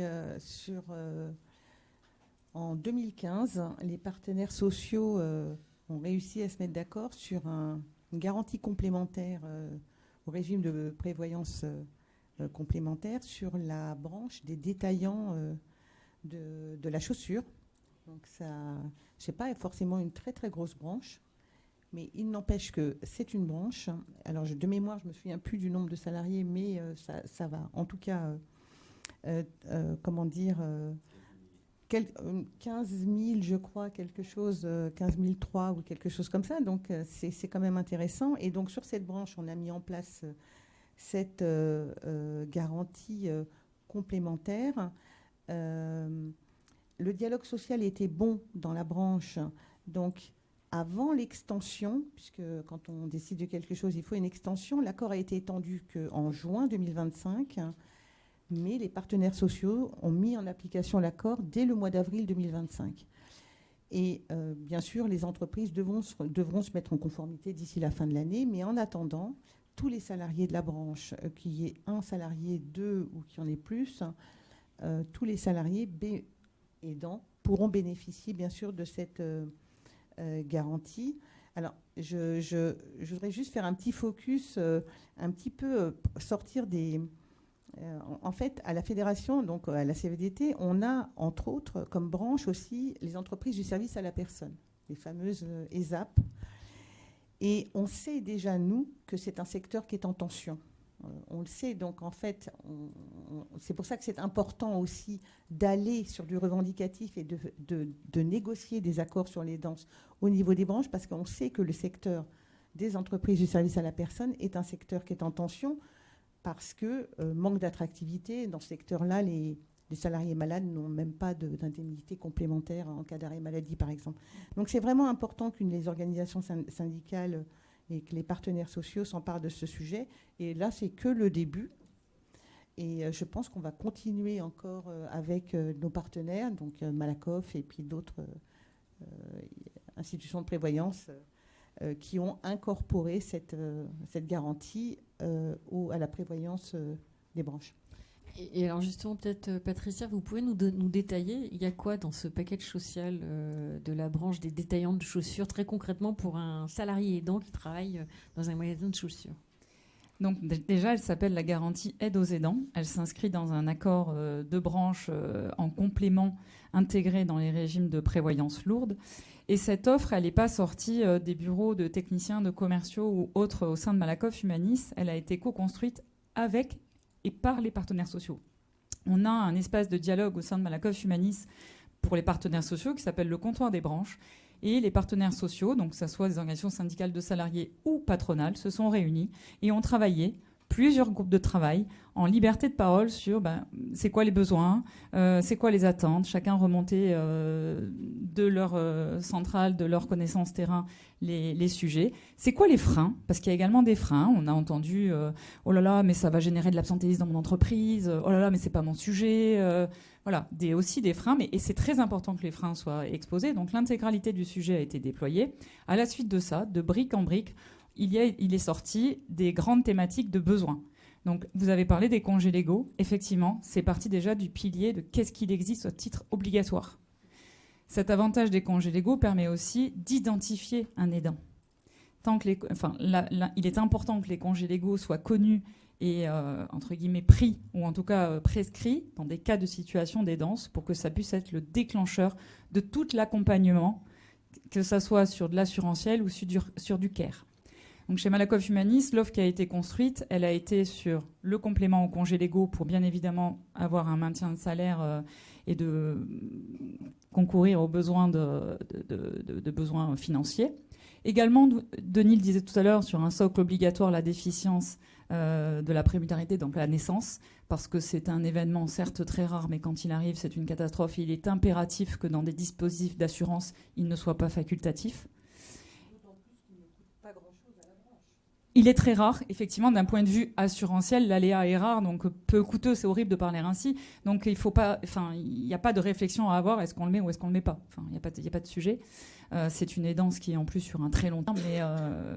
en 2015, les partenaires sociaux ont réussi à se mettre d'accord sur une garantie complémentaire au régime de prévoyance complémentaire sur la branche des détaillants de la chaussure. Donc, ça, c'est pas forcément une très, très grosse branche, mais il n'empêche que c'est une branche. Alors, de mémoire, je ne me souviens plus du nombre de salariés, mais ça va. En tout cas... 15 000, je crois, quelque chose, 15 003 ou quelque chose comme ça. Donc, c'est quand même intéressant. Et donc, sur cette branche, on a mis en place cette garantie complémentaire. Le dialogue social était bon dans la branche. Donc, avant l'extension, puisque quand on décide de quelque chose, il faut une extension, l'accord a été étendu qu'en juin 2025. Mais les partenaires sociaux ont mis en application l'accord dès le mois d'avril 2025. Et bien sûr, les entreprises devront se mettre en conformité d'ici la fin de l'année. Mais en attendant, tous les salariés de la branche, qu'il y ait un salarié, deux ou qu'il y en ait plus, tous les salariés aidants pourront bénéficier bien sûr de cette garantie. Alors, je voudrais juste faire un petit focus, un petit peu sortir des... En fait, à la fédération, donc à la CVDT, on a, entre autres, comme branche aussi, les entreprises du service à la personne, les fameuses ESAP. Et on sait déjà, nous, que c'est un secteur qui est en tension. On le sait. Donc, en fait, c'est pour ça que c'est important aussi d'aller sur du revendicatif et de négocier des accords sur les danses au niveau des branches, parce qu'on sait que le secteur des entreprises du service à la personne est un secteur qui est en tension, parce que manque d'attractivité. Dans ce secteur-là, les salariés malades n'ont même pas d'indemnité complémentaire en cas d'arrêt maladie, par exemple. Donc, c'est vraiment important que les organisations syndicales et que les partenaires sociaux s'emparent de ce sujet. Et là, c'est que le début. Et je pense qu'on va continuer encore avec nos partenaires, donc Malakoff et puis d'autres institutions de prévoyance qui ont incorporé cette garantie à la prévoyance des branches. Et alors justement, peut-être Patricia, vous pouvez nous détailler, il y a quoi dans ce package social de la branche des détaillants de chaussures, très concrètement pour un salarié aidant qui travaille dans un magasin de chaussures? Donc déjà, elle s'appelle la garantie aide aux aidants. Elle s'inscrit dans un accord de branche en complément intégré dans les régimes de prévoyance lourde. Et cette offre, elle n'est pas sortie des bureaux de techniciens, de commerciaux ou autres au sein de Malakoff Humanis. Elle a été co-construite avec et par les partenaires sociaux. On a un espace de dialogue au sein de Malakoff Humanis pour les partenaires sociaux qui s'appelle le comptoir des branches. Et les partenaires sociaux, donc que ce soit des organisations syndicales de salariés ou patronales, se sont réunis et ont travaillé plusieurs groupes de travail en liberté de parole sur c'est quoi les besoins, c'est quoi les attentes, chacun remontait de leur centrale, de leur connaissance terrain, les sujets. C'est quoi les freins? Parce qu'il y a également des freins. On a entendu oh là là, mais ça va générer de l'absentéisme dans mon entreprise, oh là là, mais c'est pas mon sujet. Voilà, aussi des freins, et c'est très important que les freins soient exposés. Donc l'intégralité du sujet a été déployée. À la suite de ça, de brique en brique, il est sorti des grandes thématiques de besoins. Donc vous avez parlé des congés légaux. Effectivement, c'est parti déjà du pilier de qu'est-ce qu'il existe au titre obligatoire. Cet avantage des congés légaux permet aussi d'identifier un aidant. Il est important que les congés légaux soient connus et entre guillemets pris, ou en tout cas prescrits dans des cas de situation d'aidance pour que ça puisse être le déclencheur de tout l'accompagnement, que ça soit sur de l'assurantiel ou sur du care. Donc chez Malakoff Humanis, l'offre qui a été construite, elle a été sur le complément aux congés légaux pour bien évidemment avoir un maintien de salaire et de concourir aux besoins de besoins financiers. Également, Denis le disait tout à l'heure, sur un socle obligatoire, la déficience de la prémularité, donc la naissance, parce que c'est un événement certes très rare, mais quand il arrive, c'est une catastrophe. Il est impératif que dans des dispositifs d'assurance, il ne soit pas facultatif. Il est très rare, effectivement, d'un point de vue assurantiel, l'aléa est rare, donc peu coûteux, c'est horrible de parler ainsi. Donc il n'y a pas de réflexion à avoir, est-ce qu'on le met ou est-ce qu'on ne le met pas. Il n'y a pas de sujet. C'est une aidance qui est en plus sur un très long terme, mais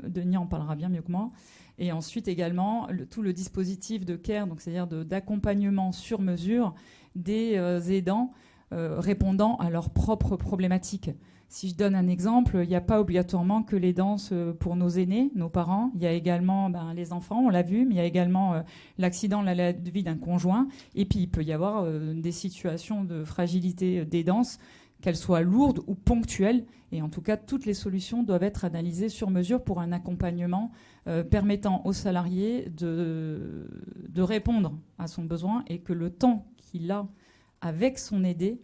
Denis en parlera bien mieux que moi. Et ensuite également, tout le dispositif de care, donc c'est-à-dire d'accompagnement sur mesure des aidants répondant à leurs propres problématiques. Si je donne un exemple, il n'y a pas obligatoirement que les danses pour nos aînés, nos parents. Il y a également les enfants, on l'a vu, mais il y a également l'accident de la vie d'un conjoint. Et puis, il peut y avoir des situations de fragilité des danses, qu'elles soient lourdes ou ponctuelles. Et en tout cas, toutes les solutions doivent être analysées sur mesure pour un accompagnement permettant aux salariés de répondre à son besoin et que le temps qu'il a avec son aidé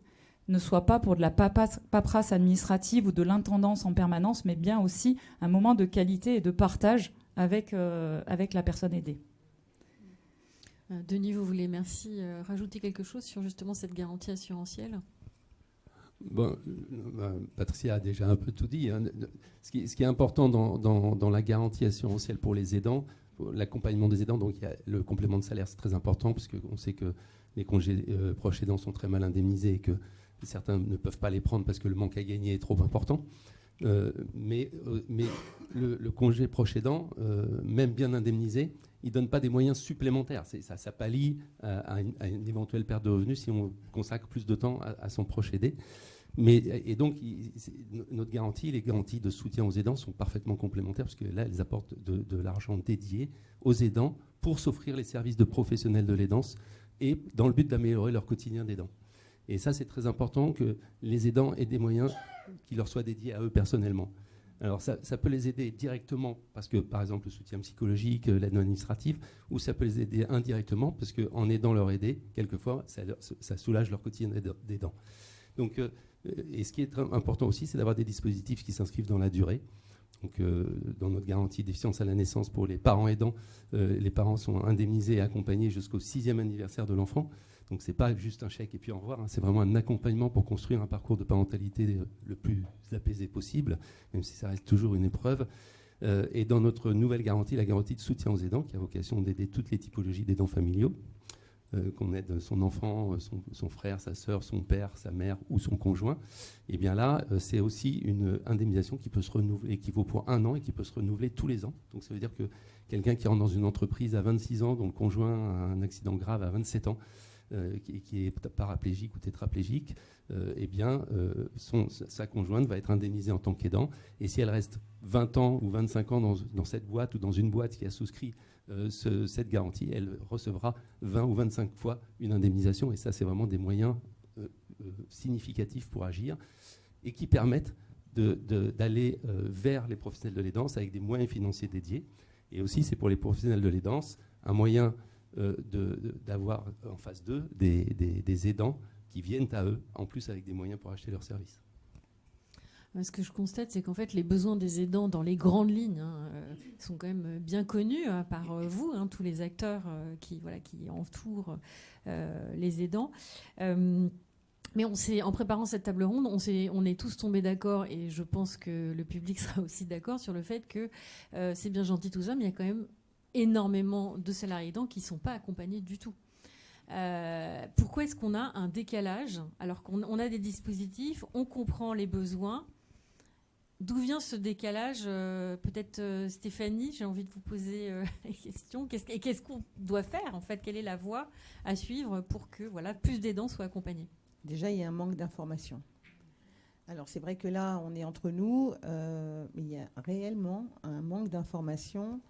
ne soit pas pour de la paperasse administrative ou de l'intendance en permanence, mais bien aussi un moment de qualité et de partage avec la personne aidée. Denis, vous voulez, merci, rajouter quelque chose sur justement cette garantie assurantielle? Bon, Patricia a déjà un peu tout dit. Hein. Ce qui est important dans la garantie assurantielle pour les aidants, pour l'accompagnement des aidants, donc il y a le complément de salaire, c'est très important, parce qu'on sait que les congés proches aidants sont très mal indemnisés et que certains ne peuvent pas les prendre parce que le manque à gagner est trop important. Mais le congé proche aidant, même bien indemnisé, il ne donne pas des moyens supplémentaires. Ça pallie à une éventuelle perte de revenus si on consacre plus de temps à son proche aidé. Et donc, notre garantie, les garanties de soutien aux aidants sont parfaitement complémentaires, parce que là, elles apportent de l'argent dédié aux aidants pour s'offrir les services de professionnels de l'aidance et dans le but d'améliorer leur quotidien d'aidant. Et ça, c'est très important que les aidants aient des moyens qui leur soient dédiés à eux personnellement. Alors ça peut les aider directement parce que, par exemple, le soutien psychologique, l'aide administrative, ou ça peut les aider indirectement parce qu'en aidant leur aider, quelquefois, ça soulage leur quotidien d'aidant. Donc, et ce qui est très important aussi, c'est d'avoir des dispositifs qui s'inscrivent dans la durée. Donc, dans notre garantie déficience à la naissance pour les parents aidants, les parents sont indemnisés et accompagnés jusqu'au 6e anniversaire de l'enfant. Donc, ce n'est pas juste un chèque et puis au revoir. Hein. C'est vraiment un accompagnement pour construire un parcours de parentalité le plus apaisé possible, même si ça reste toujours une épreuve. Et dans notre nouvelle garantie, la garantie de soutien aux aidants, qui a vocation d'aider toutes les typologies d'aidants familiaux, qu'on aide son enfant, son frère, sa sœur, son père, sa mère ou son conjoint, et bien là, c'est aussi une indemnisation qui peut se renouveler, qui vaut pour 1 an et qui peut se renouveler tous les ans. Donc ça veut dire que quelqu'un qui rentre dans une entreprise à 26 ans, dont le conjoint a un accident grave à 27 ans, qui est paraplégique ou tétraplégique, eh bien, sa conjointe va être indemnisée en tant qu'aidant. Et si elle reste 20 ans ou 25 ans dans cette boîte ou dans une boîte qui a souscrit cette garantie, elle recevra 20 ou 25 fois une indemnisation. Et ça, c'est vraiment des moyens significatifs pour agir et qui permettent d'aller vers les professionnels de l'aidance avec des moyens financiers dédiés. Et aussi, c'est pour les professionnels de l'aidance un moyen d'avoir en face d'eux des aidants qui viennent à eux, en plus avec des moyens pour acheter leurs services. Ce que je constate, c'est qu'en fait, les besoins des aidants dans les grandes lignes sont quand même bien connus par vous, tous les acteurs qui entourent les aidants. Mais en préparant cette table ronde, on est tous tombés d'accord, et je pense que le public sera aussi d'accord sur le fait que c'est bien gentil tout ça, mais il y a quand même énormément de salariés aidants qui ne sont pas accompagnés du tout. Pourquoi est-ce qu'on a un décalage alors qu'on a des dispositifs, on comprend les besoins? D'où vient ce décalage? Peut-être Stéphanie, j'ai envie de vous poser la question. Qu'est-ce qu'on doit faire en fait? Quelle est la voie à suivre pour que plus d'aidants soient accompagnés? Déjà, il y a un manque d'information. Alors, c'est vrai que là, on est entre nous, mais il y a réellement un manque d'information.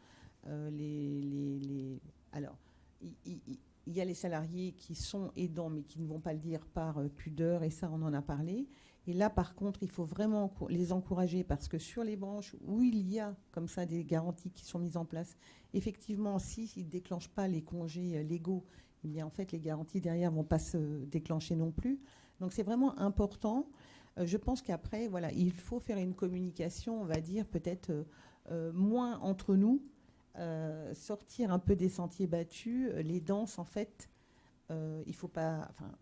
Alors, il y a les salariés qui sont aidants, mais qui ne vont pas le dire par pudeur, et ça, on en a parlé. Et là, par contre, il faut vraiment les encourager, parce que sur les branches où il y a comme ça des garanties qui sont mises en place, effectivement, s'ils ne déclenchent pas les congés légaux, eh bien, en fait, les garanties derrière ne vont pas se déclencher non plus. Donc, c'est vraiment important. Je pense qu'après, il faut faire une communication, on va dire, peut-être moins entre nous, sortir un peu des sentiers battus. Les danses, en fait, il ne faut pas... Enfin,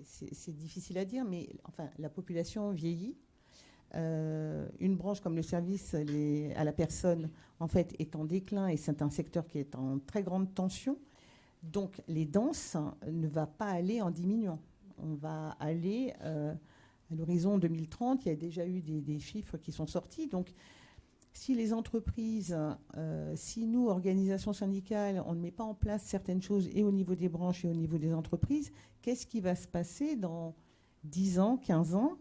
c'est difficile à dire, mais enfin, la population vieillit. Une branche comme le service à la personne, en fait, est en déclin, et c'est un secteur qui est en très grande tension. Donc, les danses ne va pas aller en diminuant. On va aller à l'horizon 2030. Il y a déjà eu des chiffres qui sont sortis. Donc, si les entreprises, si nous, organisations syndicales, on ne met pas en place certaines choses, et au niveau des branches et au niveau des entreprises, qu'est-ce qui va se passer dans 10 ans, 15 ans,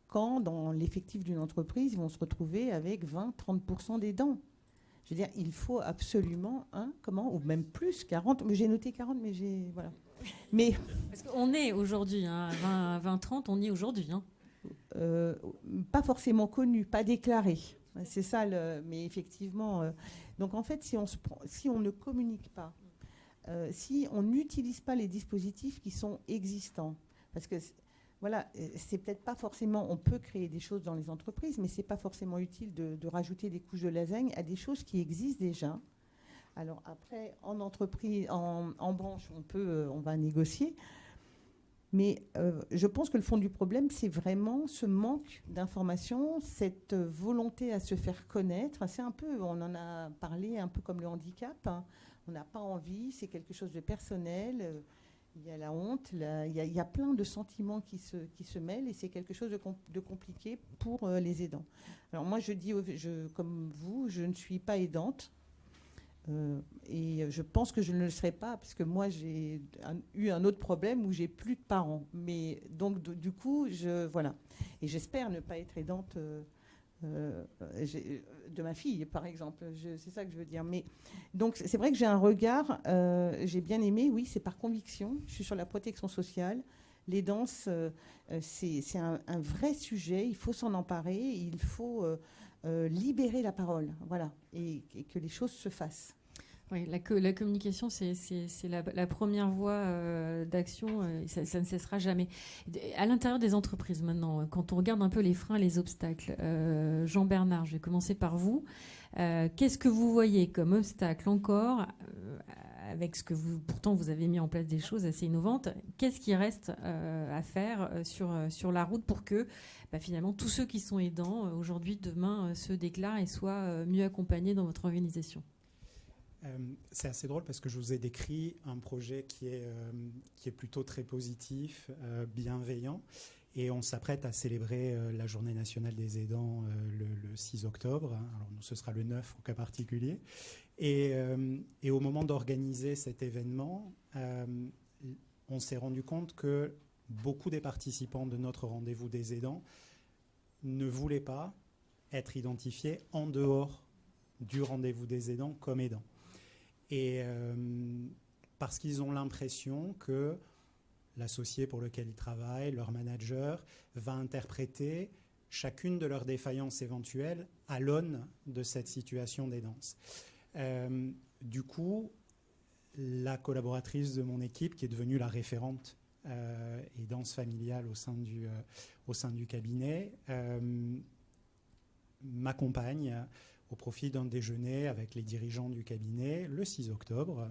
quand dans l'effectif d'une entreprise, ils vont se retrouver avec 20-30% d'aidants? Je veux dire, il faut absolument, ou même plus, 40, j'ai noté 40, mais voilà. Mais parce qu'on est aujourd'hui, 20-30, on y est aujourd'hui. Pas forcément connu, pas déclaré. C'est ça, mais effectivement. Donc en fait, si on ne communique pas, si on n'utilise pas les dispositifs qui sont existants, parce que c'est peut-être pas forcément, on peut créer des choses dans les entreprises, mais c'est pas forcément utile de rajouter des couches de lasagne à des choses qui existent déjà. Alors après, en entreprise, en branche, on va négocier. Mais je pense que le fond du problème, c'est vraiment ce manque d'information, cette volonté à se faire connaître. C'est un peu, on en a parlé, un peu comme le handicap. On n'a pas envie, c'est quelque chose de personnel. Il y a la honte, il y a plein de sentiments qui se mêlent, et c'est quelque chose de compliqué pour les aidants. Alors moi, je dis, comme vous, je ne suis pas aidante. Et je pense que je ne le serai pas, parce que moi j'ai eu un autre problème où j'ai plus de parents. Mais donc du coup, voilà. Et j'espère ne pas être aidante de ma fille, par exemple. C'est ça que je veux dire. Mais donc c'est vrai que j'ai un regard. J'ai bien aimé. Oui, c'est par conviction. Je suis sur la protection sociale. Les danses, c'est un vrai sujet. Il faut s'en emparer. Il faut libérer la parole, voilà, et que les choses se fassent. Oui, la communication, c'est la première voie d'action, ça ne cessera jamais. À l'intérieur des entreprises, maintenant, quand on regarde un peu les freins, les obstacles, Jean-Bernard, je vais commencer par vous. Qu'est-ce que vous voyez comme obstacle encore, avec ce que pourtant vous avez mis en place des choses assez innovantes, qu'est-ce qui reste à faire sur la route pour que finalement tous ceux qui sont aidants aujourd'hui, demain, se déclarent et soient mieux accompagnés dans votre organisation? C'est assez drôle parce que je vous ai décrit un projet qui est plutôt très positif, bienveillant, et on s'apprête à célébrer la Journée nationale des aidants le 6 octobre. Alors, nous, ce sera le 9 au cas particulier. Et au moment d'organiser cet événement, on s'est rendu compte que beaucoup des participants de notre rendez-vous des aidants ne voulaient pas être identifiés en dehors du rendez-vous des aidants comme aidants. Et parce qu'ils ont l'impression que l'associé pour lequel ils travaillent, leur manager, va interpréter chacune de leurs défaillances éventuelles à l'aune de cette situation d'aidance. Du coup, la collaboratrice de mon équipe, qui est devenue la référente aidance familiale au sein du cabinet, m'accompagne au profit d'un déjeuner avec les dirigeants du cabinet le 6 octobre,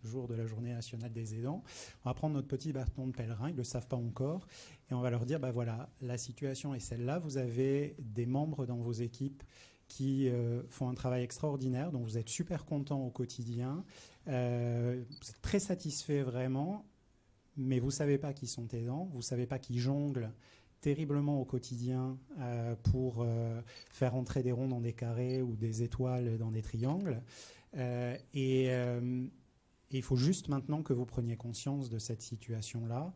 jour de la Journée nationale des aidants. On va prendre notre petit bâton de pèlerin, ils ne le savent pas encore, et on va leur dire, voilà, la situation est celle-là, vous avez des membres dans vos équipes qui font un travail extraordinaire, dont vous êtes super contents au quotidien, vous êtes très satisfaits vraiment, mais vous ne savez pas qu'ils sont aidants, vous ne savez pas qu'ils jonglent terriblement au quotidien pour faire entrer des ronds dans des carrés ou des étoiles dans des triangles. Et il faut juste maintenant que vous preniez conscience de cette situation-là.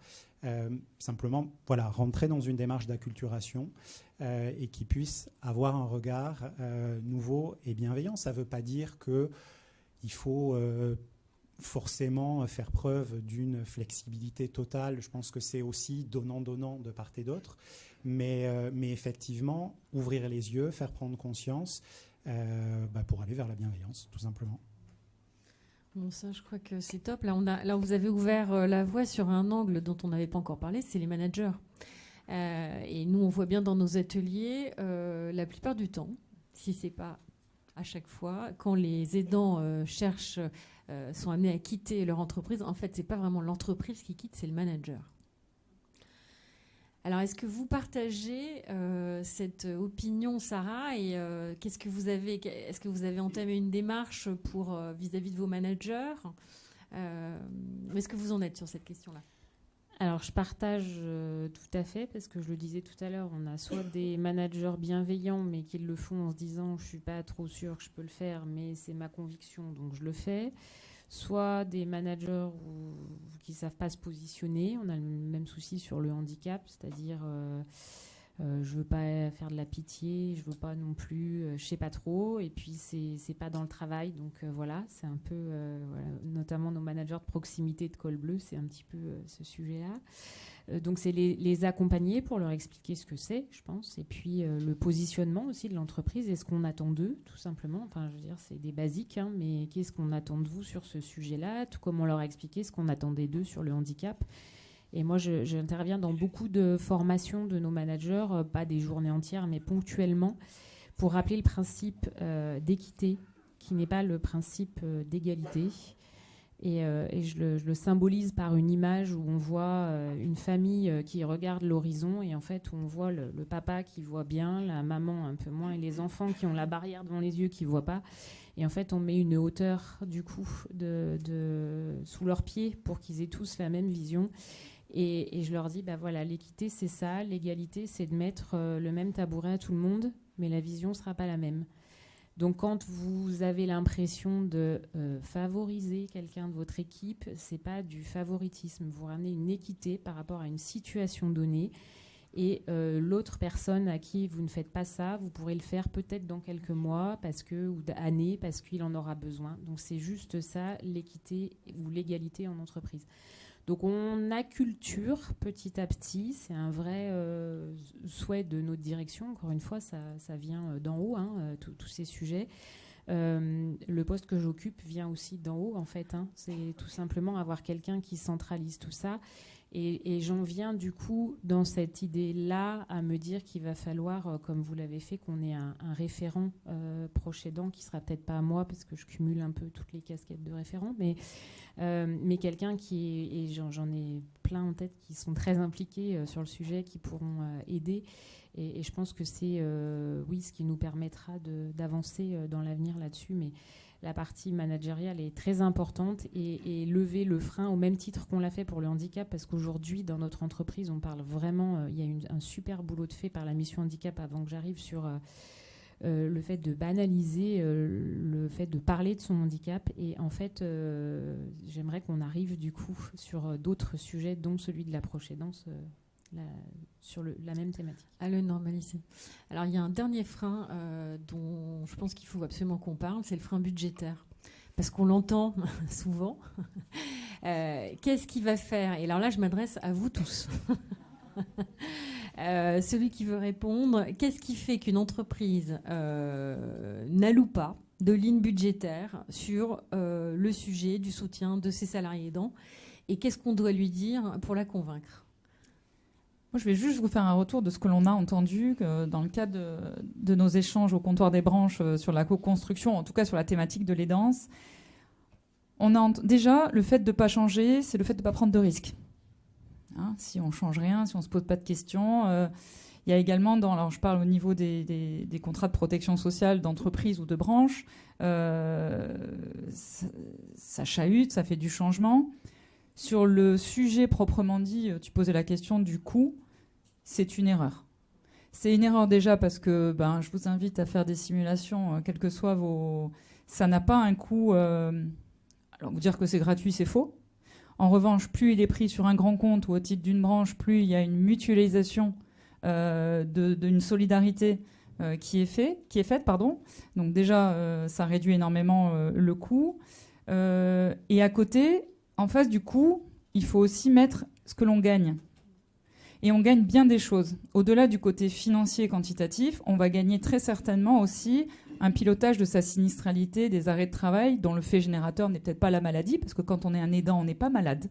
Simplement, voilà, rentrer dans une démarche d'acculturation et qui puisse avoir un regard nouveau et bienveillant. Ça ne veut pas dire qu'il faut forcément faire preuve d'une flexibilité totale. Je pense que c'est aussi donnant-donnant de part et d'autre. Mais effectivement, ouvrir les yeux, faire prendre conscience pour aller vers la bienveillance, tout simplement. Bon, ça, je crois que c'est top. Là, vous avez ouvert la voie sur un angle dont on n'avait pas encore parlé, c'est les managers. Et nous, on voit bien dans nos ateliers, la plupart du temps, si ce n'est pas à chaque fois, quand les aidants sont amenés à quitter leur entreprise, en fait, ce n'est pas vraiment l'entreprise qui quitte, c'est le manager. Alors, est-ce que vous partagez cette opinion, Sarah, et est-ce que vous avez entamé une démarche pour vis-à-vis de vos managers est-ce que vous en êtes sur cette question-là? Alors, je partage tout à fait, parce que je le disais tout à l'heure, on a soit des managers bienveillants, mais qui le font en se disant « je ne suis pas trop sûre que je peux le faire, mais c'est ma conviction, donc je le fais ». Soit des managers qui ne savent pas se positionner. On a le même souci sur le handicap, c'est-à-dire je ne veux pas faire de la pitié, je ne veux pas non plus, je ne sais pas trop, et puis c'est pas dans le travail, donc voilà, c'est un peu, voilà, notamment nos managers de proximité de Col Bleu, c'est un petit peu ce sujet-là. Donc c'est les accompagner pour leur expliquer ce que c'est, je pense, et puis le positionnement aussi de l'entreprise et ce qu'on attend d'eux, tout simplement. Enfin, je veux dire, c'est des basiques, hein, mais qu'est-ce qu'on attend de vous sur ce sujet-là, tout comment leur expliquer ce qu'on attendait d'eux sur le handicap. Et moi, j'interviens dans beaucoup de formations de nos managers, pas des journées entières, mais ponctuellement, pour rappeler le principe d'équité, qui n'est pas le principe d'égalité. Et je le symbolise par une image où on voit une famille qui regarde l'horizon et en fait où on voit le papa qui voit bien, la maman un peu moins et les enfants qui ont la barrière devant les yeux qui ne voient pas. Et en fait, on met une hauteur du coup sous leurs pieds pour qu'ils aient tous la même vision. Et je leur dis, voilà, l'équité c'est ça, l'égalité c'est de mettre le même tabouret à tout le monde, mais la vision ne sera pas la même. Donc, quand vous avez l'impression de favoriser quelqu'un de votre équipe, ce n'est pas du favoritisme. Vous ramenez une équité par rapport à une situation donnée. Et l'autre personne à qui vous ne faites pas ça, vous pourrez le faire peut-être dans quelques mois ou d'années parce qu'il en aura besoin. Donc, c'est juste ça, l'équité ou l'égalité en entreprise. Donc on acculture petit à petit, c'est un vrai souhait de notre direction. Encore une fois, ça vient d'en haut, tous ces sujets. Le poste que j'occupe vient aussi d'en haut, en fait. C'est tout simplement avoir quelqu'un qui centralise tout ça. Et j'en viens du coup dans cette idée-là à me dire qu'il va falloir, comme vous l'avez fait, qu'on ait un référent proche aidant qui sera peut-être pas à moi parce que je cumule un peu toutes les casquettes de référent, mais quelqu'un et j'en ai plein en tête qui sont très impliqués sur le sujet, qui pourront aider. Et je pense que c'est ce qui nous permettra d'avancer dans l'avenir là-dessus. Mais la partie managériale est très importante et lever le frein au même titre qu'on l'a fait pour le handicap, parce qu'aujourd'hui, dans notre entreprise, on parle vraiment... Il y a un super boulot de fait par la mission handicap avant que j'arrive sur le fait de banaliser, le fait de parler de son handicap. Et en fait, j'aimerais qu'on arrive du coup sur d'autres sujets, dont celui de la proche aidance, sur la même thématique. À le normaliser. Alors, il y a un dernier frein dont je pense qu'il faut absolument qu'on parle, c'est le frein budgétaire. Parce qu'on l'entend souvent. Qu'est-ce qu'il va faire ? Et alors là, je m'adresse à vous tous. Celui qui veut répondre, qu'est-ce qui fait qu'une entreprise n'alloue pas de ligne budgétaire sur le sujet du soutien de ses salariés aidants ? Et qu'est-ce qu'on doit lui dire pour la convaincre ? Moi, je vais juste vous faire un retour de ce que l'on a entendu dans le cadre de nos échanges au comptoir des branches sur la co-construction, en tout cas sur la thématique de l'aidance. Déjà, le fait de ne pas changer, c'est le fait de ne pas prendre de risques. Si on ne change rien, si on ne se pose pas de questions. Il y a également, alors je parle au niveau des contrats de protection sociale d'entreprise ou de branche, ça chahute, ça fait du changement. Sur le sujet proprement dit, tu posais la question du coût, c'est une erreur. C'est une erreur déjà parce que je vous invite à faire des simulations, quels que soient vos... Ça n'a pas un coût... Alors vous dire que c'est gratuit, c'est faux. En revanche, plus il est pris sur un grand compte ou au titre d'une branche, plus il y a une mutualisation d'une solidarité qui est faite. Donc déjà, ça réduit énormément le coût. Et à côté... En face du coût, il faut aussi mettre ce que l'on gagne. Et on gagne bien des choses. Au-delà du côté financier et quantitatif, on va gagner très certainement aussi un pilotage de sa sinistralité, des arrêts de travail, dont le fait générateur n'est peut-être pas la maladie, parce que quand on est un aidant, on n'est pas malade.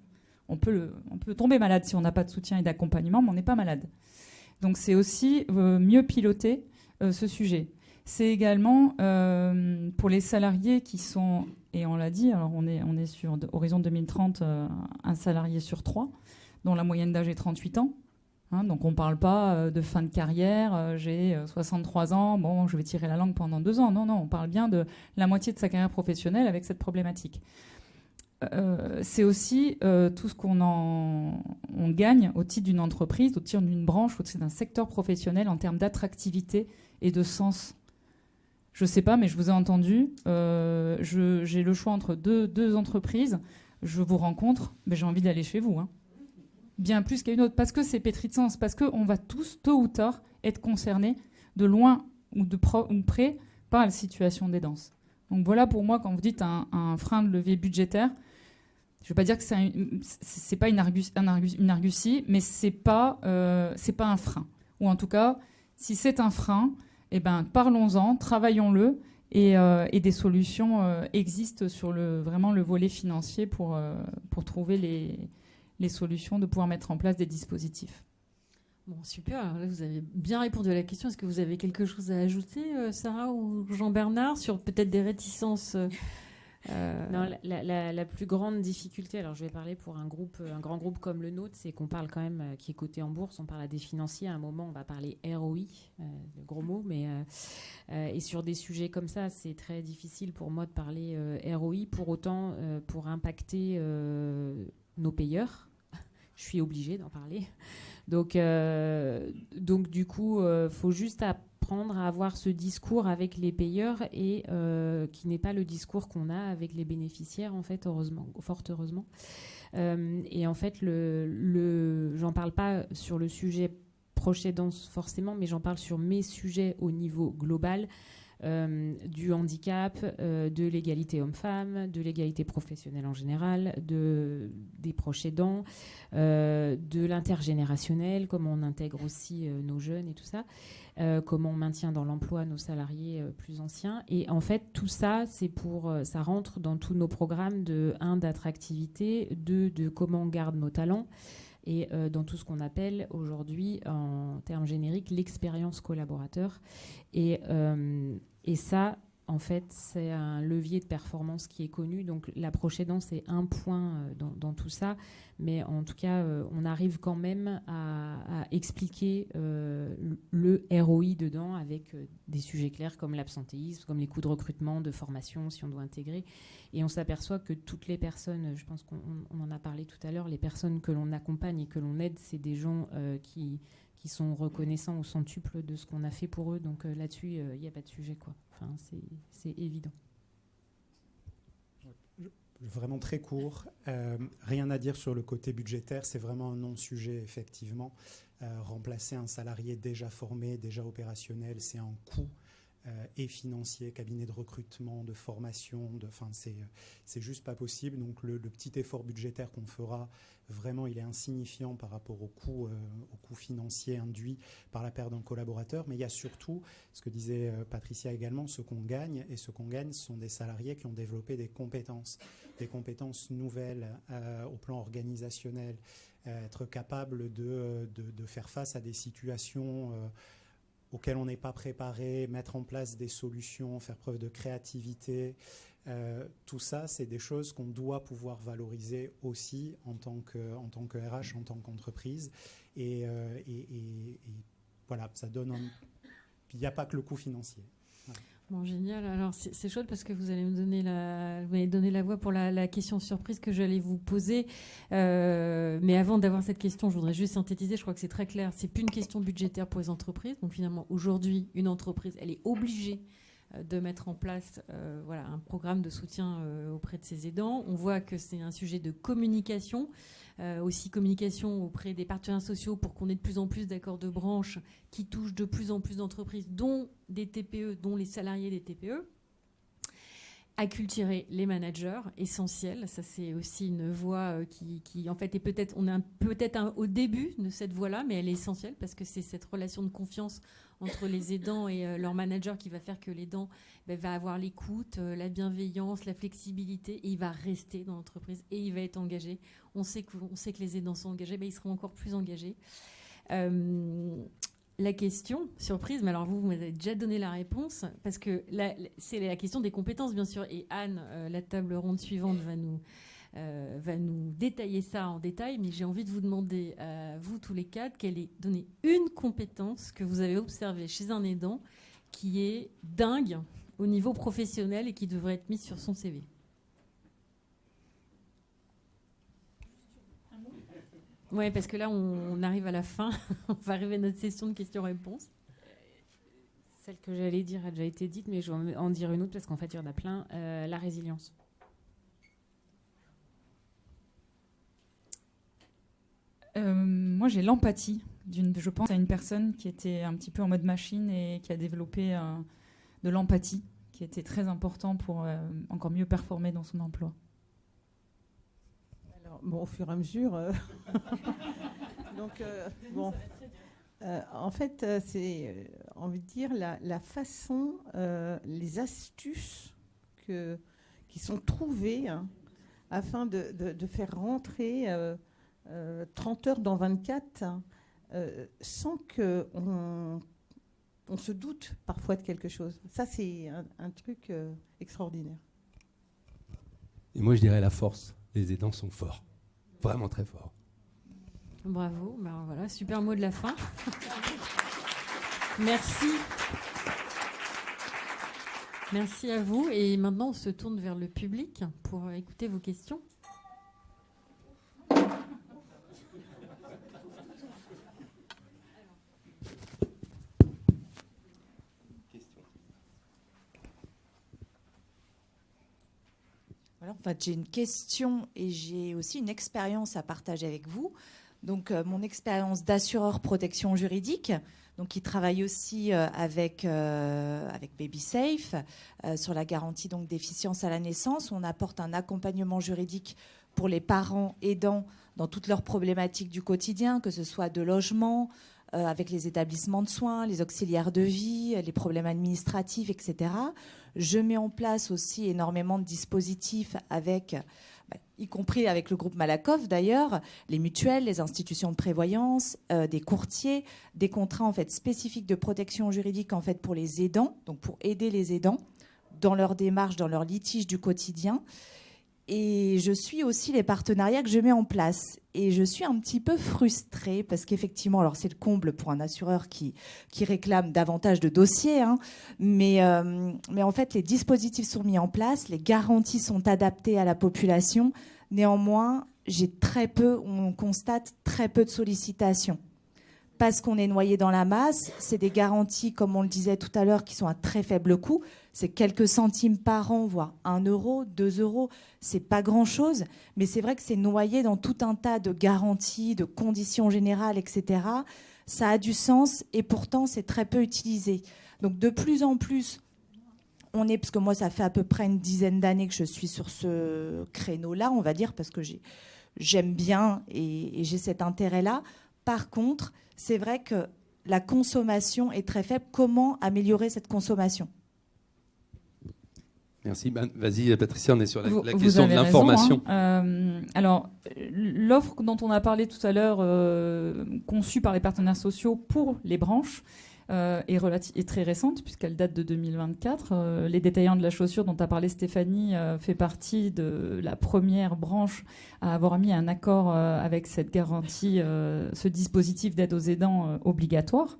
On peut tomber malade si on n'a pas de soutien et d'accompagnement, mais on n'est pas malade. Donc c'est aussi mieux piloter ce sujet. C'est également pour les salariés qui sont... Et on l'a dit, alors on est sur Horizon 2030, un salarié sur 3, dont la moyenne d'âge est 38 ans. Donc on ne parle pas de fin de carrière, j'ai 63 ans, je vais tirer la langue pendant 2 ans. Non, on parle bien de la moitié de sa carrière professionnelle avec cette problématique. C'est aussi tout ce on gagne au titre d'une entreprise, au titre d'une branche, au titre d'un secteur professionnel en termes d'attractivité et de sens. Je ne sais pas, mais je vous ai entendu. J'ai le choix entre deux entreprises. Je vous rencontre, mais j'ai envie d'aller chez vous. Bien plus qu'à une autre. Parce que c'est pétri de sens. Parce qu'on va tous, tôt ou tard, être concernés de loin ou de près par la situation d'aidance. Donc voilà pour moi, quand vous dites un frein de levier budgétaire, je ne veux pas dire que c'est pas une argutie, mais c'est pas un frein. Ou en tout cas, si c'est un frein... parlons-en, travaillons-le et des solutions existent sur vraiment le volet financier pour trouver les solutions, de pouvoir mettre en place des dispositifs. Bon, super. Alors là, vous avez bien répondu à la question. Est-ce que vous avez quelque chose à ajouter, Sarah ou Jean-Bernard, sur peut-être des réticences Non, la plus grande difficulté, alors je vais parler pour un grand groupe comme le nôtre, c'est qu'on parle quand même, qui est coté en bourse, on parle à des financiers, à un moment on va parler ROI, de gros mots, mais et sur des sujets comme ça, c'est très difficile pour moi de parler ROI. Pour autant, pour impacter nos payeurs, je suis obligée d'en parler. Donc du coup, faut juste apprendre à avoir ce discours avec les payeurs et qui n'est pas le discours qu'on a avec les bénéficiaires, en fait, fort heureusement. Et en fait, j'en parle pas sur le sujet proche aidance forcément, mais j'en parle sur mes sujets au niveau global. du handicap, de l'égalité homme-femme, de l'égalité professionnelle en général, des proches aidants, de l'intergénérationnel, comment on intègre aussi nos jeunes et tout ça, comment on maintient dans l'emploi nos salariés plus anciens. Et en fait, tout ça, ça rentre dans tous nos programmes d'attractivité, de comment on garde nos talents, et dans tout ce qu'on appelle aujourd'hui, en termes génériques, l'expérience collaborateur. Et ça, en fait, c'est un levier de performance qui est connu. Donc la proche aidance, c'est un point dans tout ça. Mais en tout cas, on arrive quand même à expliquer le ROI dedans avec des sujets clairs comme l'absentéisme, comme les coûts de recrutement, de formation, si on doit intégrer. Et on s'aperçoit que toutes les personnes, je pense qu'on en a parlé tout à l'heure, les personnes que l'on accompagne et que l'on aide, c'est des gens qui sont reconnaissants au centuple de ce qu'on a fait pour eux. Donc là-dessus, il n'y a pas de sujet, quoi. Enfin, c'est évident. Vraiment très court. Rien à dire sur le côté budgétaire. C'est vraiment un non-sujet, effectivement. Remplacer un salarié déjà formé, déjà opérationnel, c'est un coût et financier, cabinet de recrutement, de formation. C'est juste pas possible. Donc le petit effort budgétaire qu'on fera, vraiment, il est insignifiant par rapport au coût financier induit par la perte d'un collaborateur. Mais il y a surtout, ce que disait Patricia également, ce qu'on gagne. Et ce qu'on gagne, ce sont des salariés qui ont développé des compétences nouvelles au plan organisationnel, être capable de faire face à des situations auxquelles on n'est pas préparé, mettre en place des solutions, faire preuve de créativité. Tout ça, c'est des choses qu'on doit pouvoir valoriser aussi en tant que RH, en tant qu'entreprise. Et voilà, ça donne il n'y a pas que le coût financier. Voilà. Bon, génial. Alors, c'est chouette parce que vous allez me donner la voix pour la question surprise que j'allais vous poser. Mais avant d'avoir cette question, je voudrais juste synthétiser. Je crois que c'est très clair. C'est plus une question budgétaire pour les entreprises. Donc, finalement, aujourd'hui, une entreprise, elle est obligée de mettre en place un programme de soutien auprès de ses aidants. On voit que c'est un sujet de communication, aussi communication auprès des partenaires sociaux pour qu'on ait de plus en plus d'accords de branche qui touchent de plus en plus d'entreprises, dont des TPE, dont les salariés des TPE. Acculturer les managers, essentiel. Ça, c'est aussi une voie qui en fait, est peut-être, on est peut-être au début de cette voie-là, mais elle est essentielle parce que c'est cette relation de confiance entre les aidants et leur manager qui va faire que l'aidant va avoir l'écoute, la bienveillance, la flexibilité, et il va rester dans l'entreprise et il va être engagé. On sait que les aidants sont engagés, ils seront encore plus engagés. La question, surprise, mais alors vous m'avez déjà donné la réponse, parce que c'est la question des compétences, bien sûr, et Anne, la table ronde suivante, va nous détailler ça en détail, mais j'ai envie de vous demander, vous tous les quatre, quelle est donner une compétence que vous avez observée chez un aidant qui est dingue au niveau professionnel et qui devrait être mise sur son CV. Oui, parce que là, on arrive à la fin. On va arriver à notre session de questions-réponses. Celle que j'allais dire a déjà été dite, mais je vais en dire une autre parce qu'en fait, il y en a plein. La résilience. Moi, j'ai l'empathie. Je pense à une personne qui était un petit peu en mode machine et qui a développé de l'empathie, qui était très important pour encore mieux performer dans son emploi. Bon, au fur et à mesure. Donc, bon. En fait, c'est, envie de dire, la façon, les astuces qui sont trouvées afin de faire rentrer 30 heures dans 24 sans qu'on se doute parfois de quelque chose. Ça, c'est un truc extraordinaire. Et moi, je dirais la force. Les aidants sont forts. Vraiment très forts. Bravo. Ben voilà, super mot de la fin. Merci. Merci à vous. Et maintenant, on se tourne vers le public pour écouter vos questions. Voilà, en fait, j'ai une question et j'ai aussi une expérience à partager avec vous. Donc, mon expérience d'assureur protection juridique, donc qui travaille aussi avec BabySafe sur la garantie donc déficience à la naissance. On apporte un accompagnement juridique pour les parents aidants dans toutes leurs problématiques du quotidien, que ce soit de logement, avec les établissements de soins, les auxiliaires de vie, les problèmes administratifs, etc. Je mets en place aussi énormément de dispositifs avec, y compris avec le groupe Malakoff d'ailleurs, les mutuelles, les institutions de prévoyance, des courtiers, des contrats en fait spécifiques de protection juridique en fait pour les aidants, donc pour aider les aidants dans leur démarche, dans leur litige du quotidien. Et je suis aussi les partenariats que je mets en place. Et je suis un petit peu frustrée parce qu'effectivement, alors c'est le comble pour un assureur qui réclame davantage de dossiers, hein, mais en fait, les dispositifs sont mis en place, les garanties sont adaptées à la population. Néanmoins, on constate très peu de sollicitations. Parce qu'on est noyé dans la masse, c'est des garanties, comme on le disait tout à l'heure, qui sont à très faible coût. C'est quelques centimes par an, voire 1 euro, 2 euros. C'est pas grand-chose, mais c'est vrai que c'est noyé dans tout un tas de garanties, de conditions générales, etc. Ça a du sens et pourtant, c'est très peu utilisé. Donc, de plus en plus, parce que moi, ça fait à peu près une dizaine d'années que je suis sur ce créneau-là, on va dire, parce que j'aime bien et j'ai cet intérêt-là. Par contre, c'est vrai que la consommation est très faible. Comment améliorer cette consommation ? Merci. Vas-y, Patricia, on est sur la Vous question de avez l'information. raison, hein. Alors, l'offre dont on a parlé tout à l'heure, conçue par les partenaires sociaux pour les branches, est très récente puisqu'elle date de 2024. Les détaillants de la chaussure dont a parlé Stéphanie fait partie de la première branche à avoir mis un accord avec cette garantie, ce dispositif d'aide aux aidants obligatoire.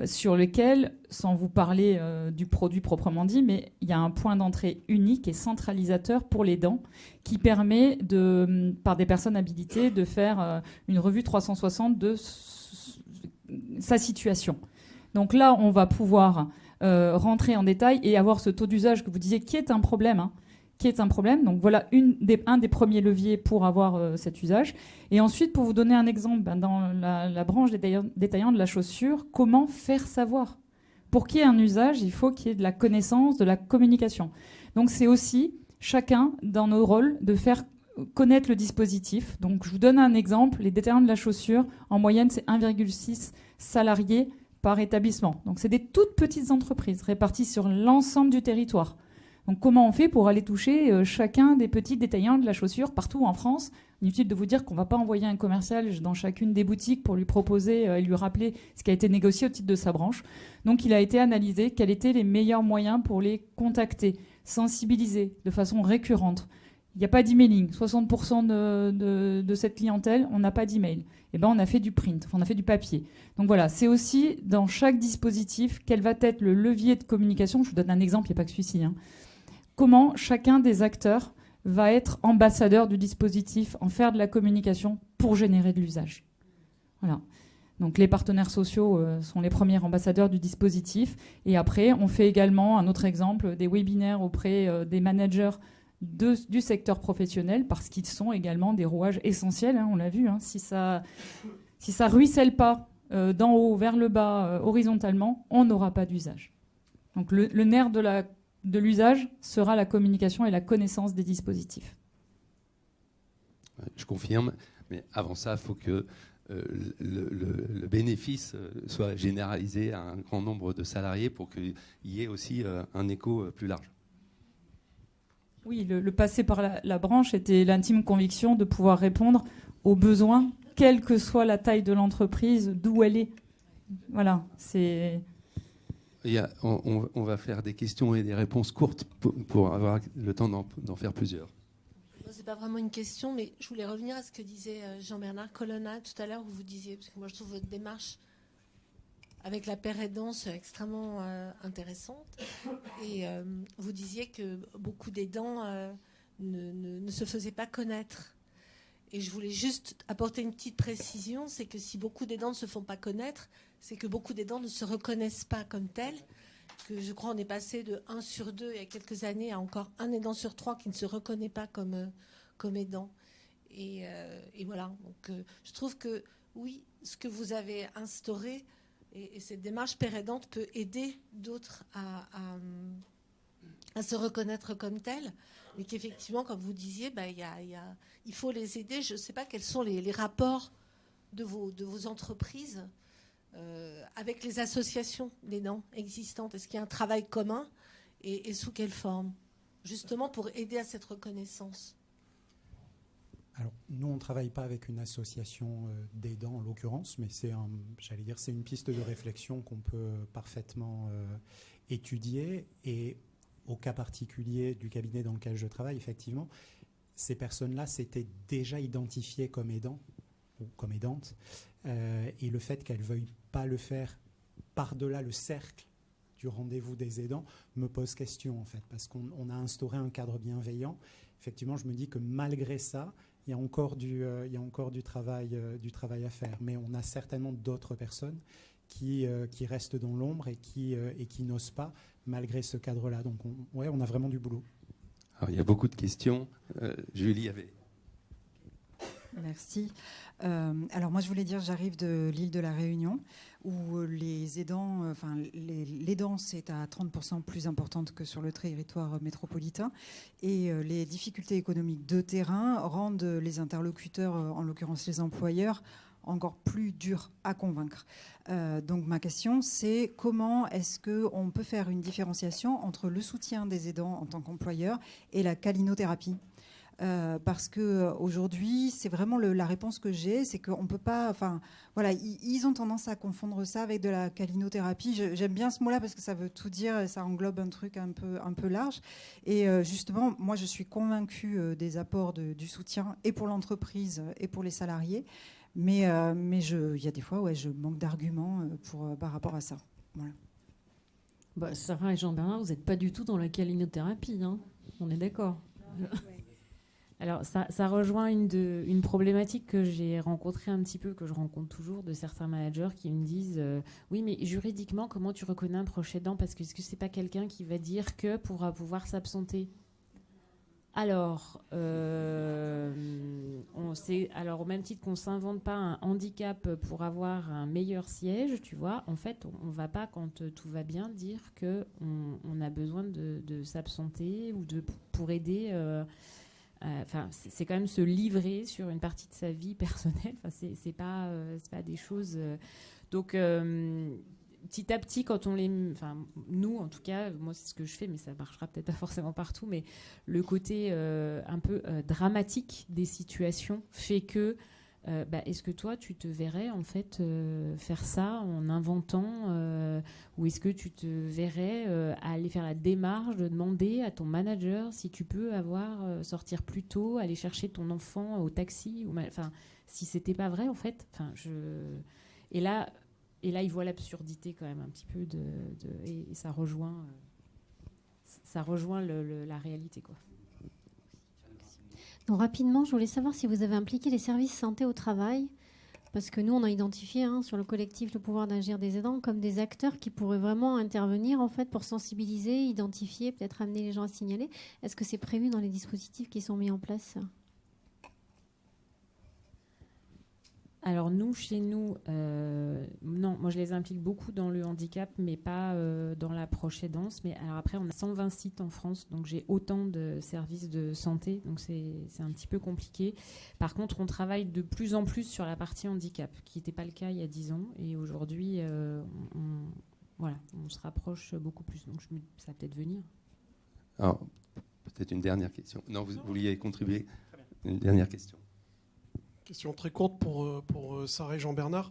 Sur lequel, sans vous parler du produit proprement dit, mais il y a un point d'entrée unique et centralisateur pour l'aidant qui permet, par des personnes habilitées, de faire une revue 360 de sa situation. Donc là, on va pouvoir rentrer en détail et avoir ce taux d'usage que vous disiez qui est un problème, hein, Donc voilà un des premiers leviers pour avoir cet usage. Et ensuite, pour vous donner un exemple, dans la branche détaillant de la chaussure, comment faire savoir ? Pour qu'il y ait un usage, il faut qu'il y ait de la connaissance, de la communication. Donc c'est aussi chacun dans nos rôles de faire connaître le dispositif. Donc je vous donne un exemple. Les détaillants de la chaussure, en moyenne, c'est 1,6 salariés par établissement. Donc c'est des toutes petites entreprises réparties sur l'ensemble du territoire. Donc comment on fait pour aller toucher chacun des petits détaillants de la chaussure partout en France ? Inutile de vous dire qu'on ne va pas envoyer un commercial dans chacune des boutiques pour lui proposer et lui rappeler ce qui a été négocié au titre de sa branche. Donc il a été analysé quels étaient les meilleurs moyens pour les contacter, sensibiliser de façon récurrente. Il n'y a pas d'emailing. 60% de cette clientèle, on n'a pas d'email. Eh ben, on a fait du print, on a fait du papier. Donc voilà, c'est aussi dans chaque dispositif quel va être le levier de communication. Je vous donne un exemple, il n'y a pas que celui-ci, hein. Comment chacun des acteurs va être ambassadeur du dispositif, en faire de la communication pour générer de l'usage. Voilà. Donc les partenaires sociaux sont les premiers ambassadeurs du dispositif. Et après, on fait également, un autre exemple, des webinaires auprès des managers du secteur professionnel, parce qu'ils sont également des rouages essentiels, hein, on l'a vu. Hein. Si ça ruisselle pas d'en haut vers le bas horizontalement, on n'aura pas d'usage. Donc le nerf de l'usage sera la communication et la connaissance des dispositifs. Je confirme, mais avant ça, il faut que le bénéfice soit généralisé à un grand nombre de salariés pour qu'il y ait aussi un écho plus large. Oui, le passé par la branche était l'intime conviction de pouvoir répondre aux besoins, quelle que soit la taille de l'entreprise, d'où elle est. Voilà, c'est... On va faire des questions et des réponses courtes pour avoir le temps d'en faire plusieurs. Ce n'est pas vraiment une question, mais je voulais revenir à ce que disait Jean-Bernard Colonna tout à l'heure, où vous disiez, parce que moi je trouve votre démarche avec la paire aidance extrêmement intéressante, et vous disiez que beaucoup d'aidants ne se faisaient pas connaître. Et je voulais juste apporter une petite précision, c'est que si beaucoup d'aidants ne se font pas connaître, c'est que beaucoup d'aidants ne se reconnaissent pas comme tels, que je crois on est passé de 1 sur 2 il y a quelques années à encore 1 aidant sur 3 qui ne se reconnaît pas comme aidant. Et voilà. Donc, je trouve que oui, ce que vous avez instauré et cette démarche père aidante peut aider d'autres à se reconnaître comme tels, mais qu'effectivement, comme vous disiez, il faut les aider. Je ne sais pas quels sont les rapports de vos entreprises avec les associations d'aidants existantes. Est-ce qu'il y a un travail commun et sous quelle forme, justement pour aider à cette reconnaissance? Alors, nous, on ne travaille pas avec une association d'aidants, en l'occurrence, mais c'est une piste de réflexion qu'on peut parfaitement étudier. Et au cas particulier du cabinet dans lequel je travaille, effectivement, ces personnes-là s'étaient déjà identifiées comme aidants ou comme aidantes. Et le fait qu'elles ne veuillent pas le faire par-delà le cercle du rendez-vous des aidants me pose question, en fait, parce qu'on a instauré un cadre bienveillant. Effectivement, je me dis que malgré ça, il y a encore du travail à faire. Mais on a certainement d'autres personnes qui restent dans l'ombre et qui n'osent pas, malgré ce cadre-là. Donc, on a vraiment du boulot. Alors, il y a beaucoup de questions. Julie avait... Merci. Alors moi, je voulais dire, j'arrive de l'île de la Réunion, où les aidants, l'aidance est à 30% plus importante que sur le territoire métropolitain. Et les difficultés économiques de terrain rendent les interlocuteurs, en l'occurrence les employeurs, encore plus durs à convaincre. Donc ma question, c'est comment est-ce qu'on peut faire une différenciation entre le soutien des aidants en tant qu'employeur et la calinothérapie ? Parce qu'aujourd'hui, c'est vraiment la réponse que j'ai, c'est qu'on ne peut pas... ils ont tendance à confondre ça avec de la calinothérapie. J'aime bien ce mot-là parce que ça veut tout dire et ça englobe un truc un peu large. Et justement, moi, je suis convaincue des apports du soutien et pour l'entreprise et pour les salariés. Mais il y a des fois où je manque d'arguments par rapport à ça. Voilà. Sarah et Jean-Bernard, vous n'êtes pas du tout dans la calinothérapie, hein. On est d'accord. Alors, ça rejoint une problématique que j'ai rencontrée un petit peu, que je rencontre toujours, de certains managers qui me disent oui, mais juridiquement, comment tu reconnais un proche aidant ? Parce que est-ce que c'est pas quelqu'un qui va dire que pourra pouvoir s'absenter ? Alors, au même titre qu'on ne s'invente pas un handicap pour avoir un meilleur siège, tu vois, en fait, on ne va pas, quand tout va bien, dire qu'on a besoin de s'absenter ou pour aider... c'est quand même se livrer sur une partie de sa vie personnelle. C'est pas des choses. Donc, petit à petit, quand on nous, en tout cas, moi, c'est ce que je fais, mais ça marchera peut-être pas forcément partout. Mais le côté un peu dramatique des situations fait que. Est-ce que toi, tu te verrais en fait faire ça en inventant ou est-ce que tu te verrais aller faire la démarche de demander à ton manager si tu peux sortir plus tôt, aller chercher ton enfant au taxi si c'était pas vrai en fait. Et là, il voit l'absurdité quand même un petit peu et ça rejoint la réalité, quoi. Donc, rapidement, je voulais savoir si vous avez impliqué les services santé au travail, parce que nous, on a identifié sur le collectif Le Pouvoir d'Agir des aidants comme des acteurs qui pourraient vraiment intervenir en fait pour sensibiliser, identifier, peut-être amener les gens à signaler. Est-ce que c'est prévu dans les dispositifs qui sont mis en place ? Alors chez nous, non, moi je les implique beaucoup dans le handicap, mais pas dans la proche aidance. Mais alors après, on a 120 sites en France, donc j'ai autant de services de santé, donc c'est un petit peu compliqué. Par contre, on travaille de plus en plus sur la partie handicap, qui n'était pas le cas il y a 10 ans. Et aujourd'hui, on se rapproche beaucoup plus. Donc ça va peut-être venir. Alors, peut-être une dernière question. Non, vous vouliez contribuer. Une dernière question. Question très courte pour Sarah et Jean-Bernard.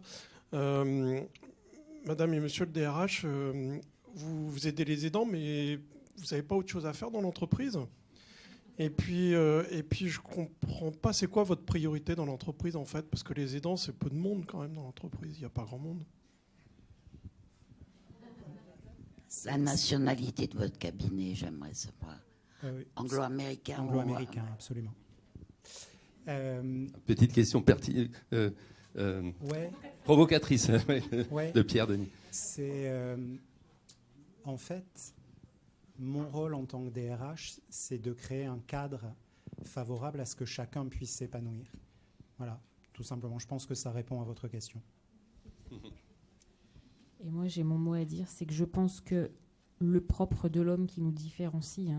Madame et monsieur le DRH, vous aidez les aidants, mais vous n'avez pas autre chose à faire dans l'entreprise ? Et puis je ne comprends pas, c'est quoi votre priorité dans l'entreprise en fait ? Parce que les aidants, c'est peu de monde quand même dans l'entreprise, il n'y a pas grand monde. La nationalité de votre cabinet, j'aimerais savoir. Anglo-américain. Anglo-américain, absolument. Petite question provocatrice de Pierre Denis. C'est en fait mon rôle en tant que DRH, c'est de créer un cadre favorable à ce que chacun puisse s'épanouir. Voilà, tout simplement. Je pense que ça répond à votre question. Et moi, j'ai mon mot à dire, c'est que je pense que le propre de l'homme qui nous différencie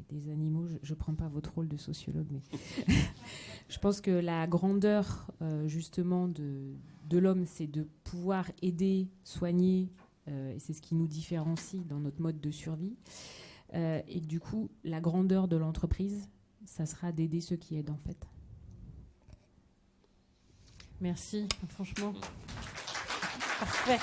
des animaux, je ne prends pas votre rôle de sociologue, mais je pense que la grandeur justement de l'homme, c'est de pouvoir aider, soigner, et c'est ce qui nous différencie dans notre mode de survie. Et du coup, la grandeur de l'entreprise, ça sera d'aider ceux qui aident en fait. Merci, franchement. Parfait.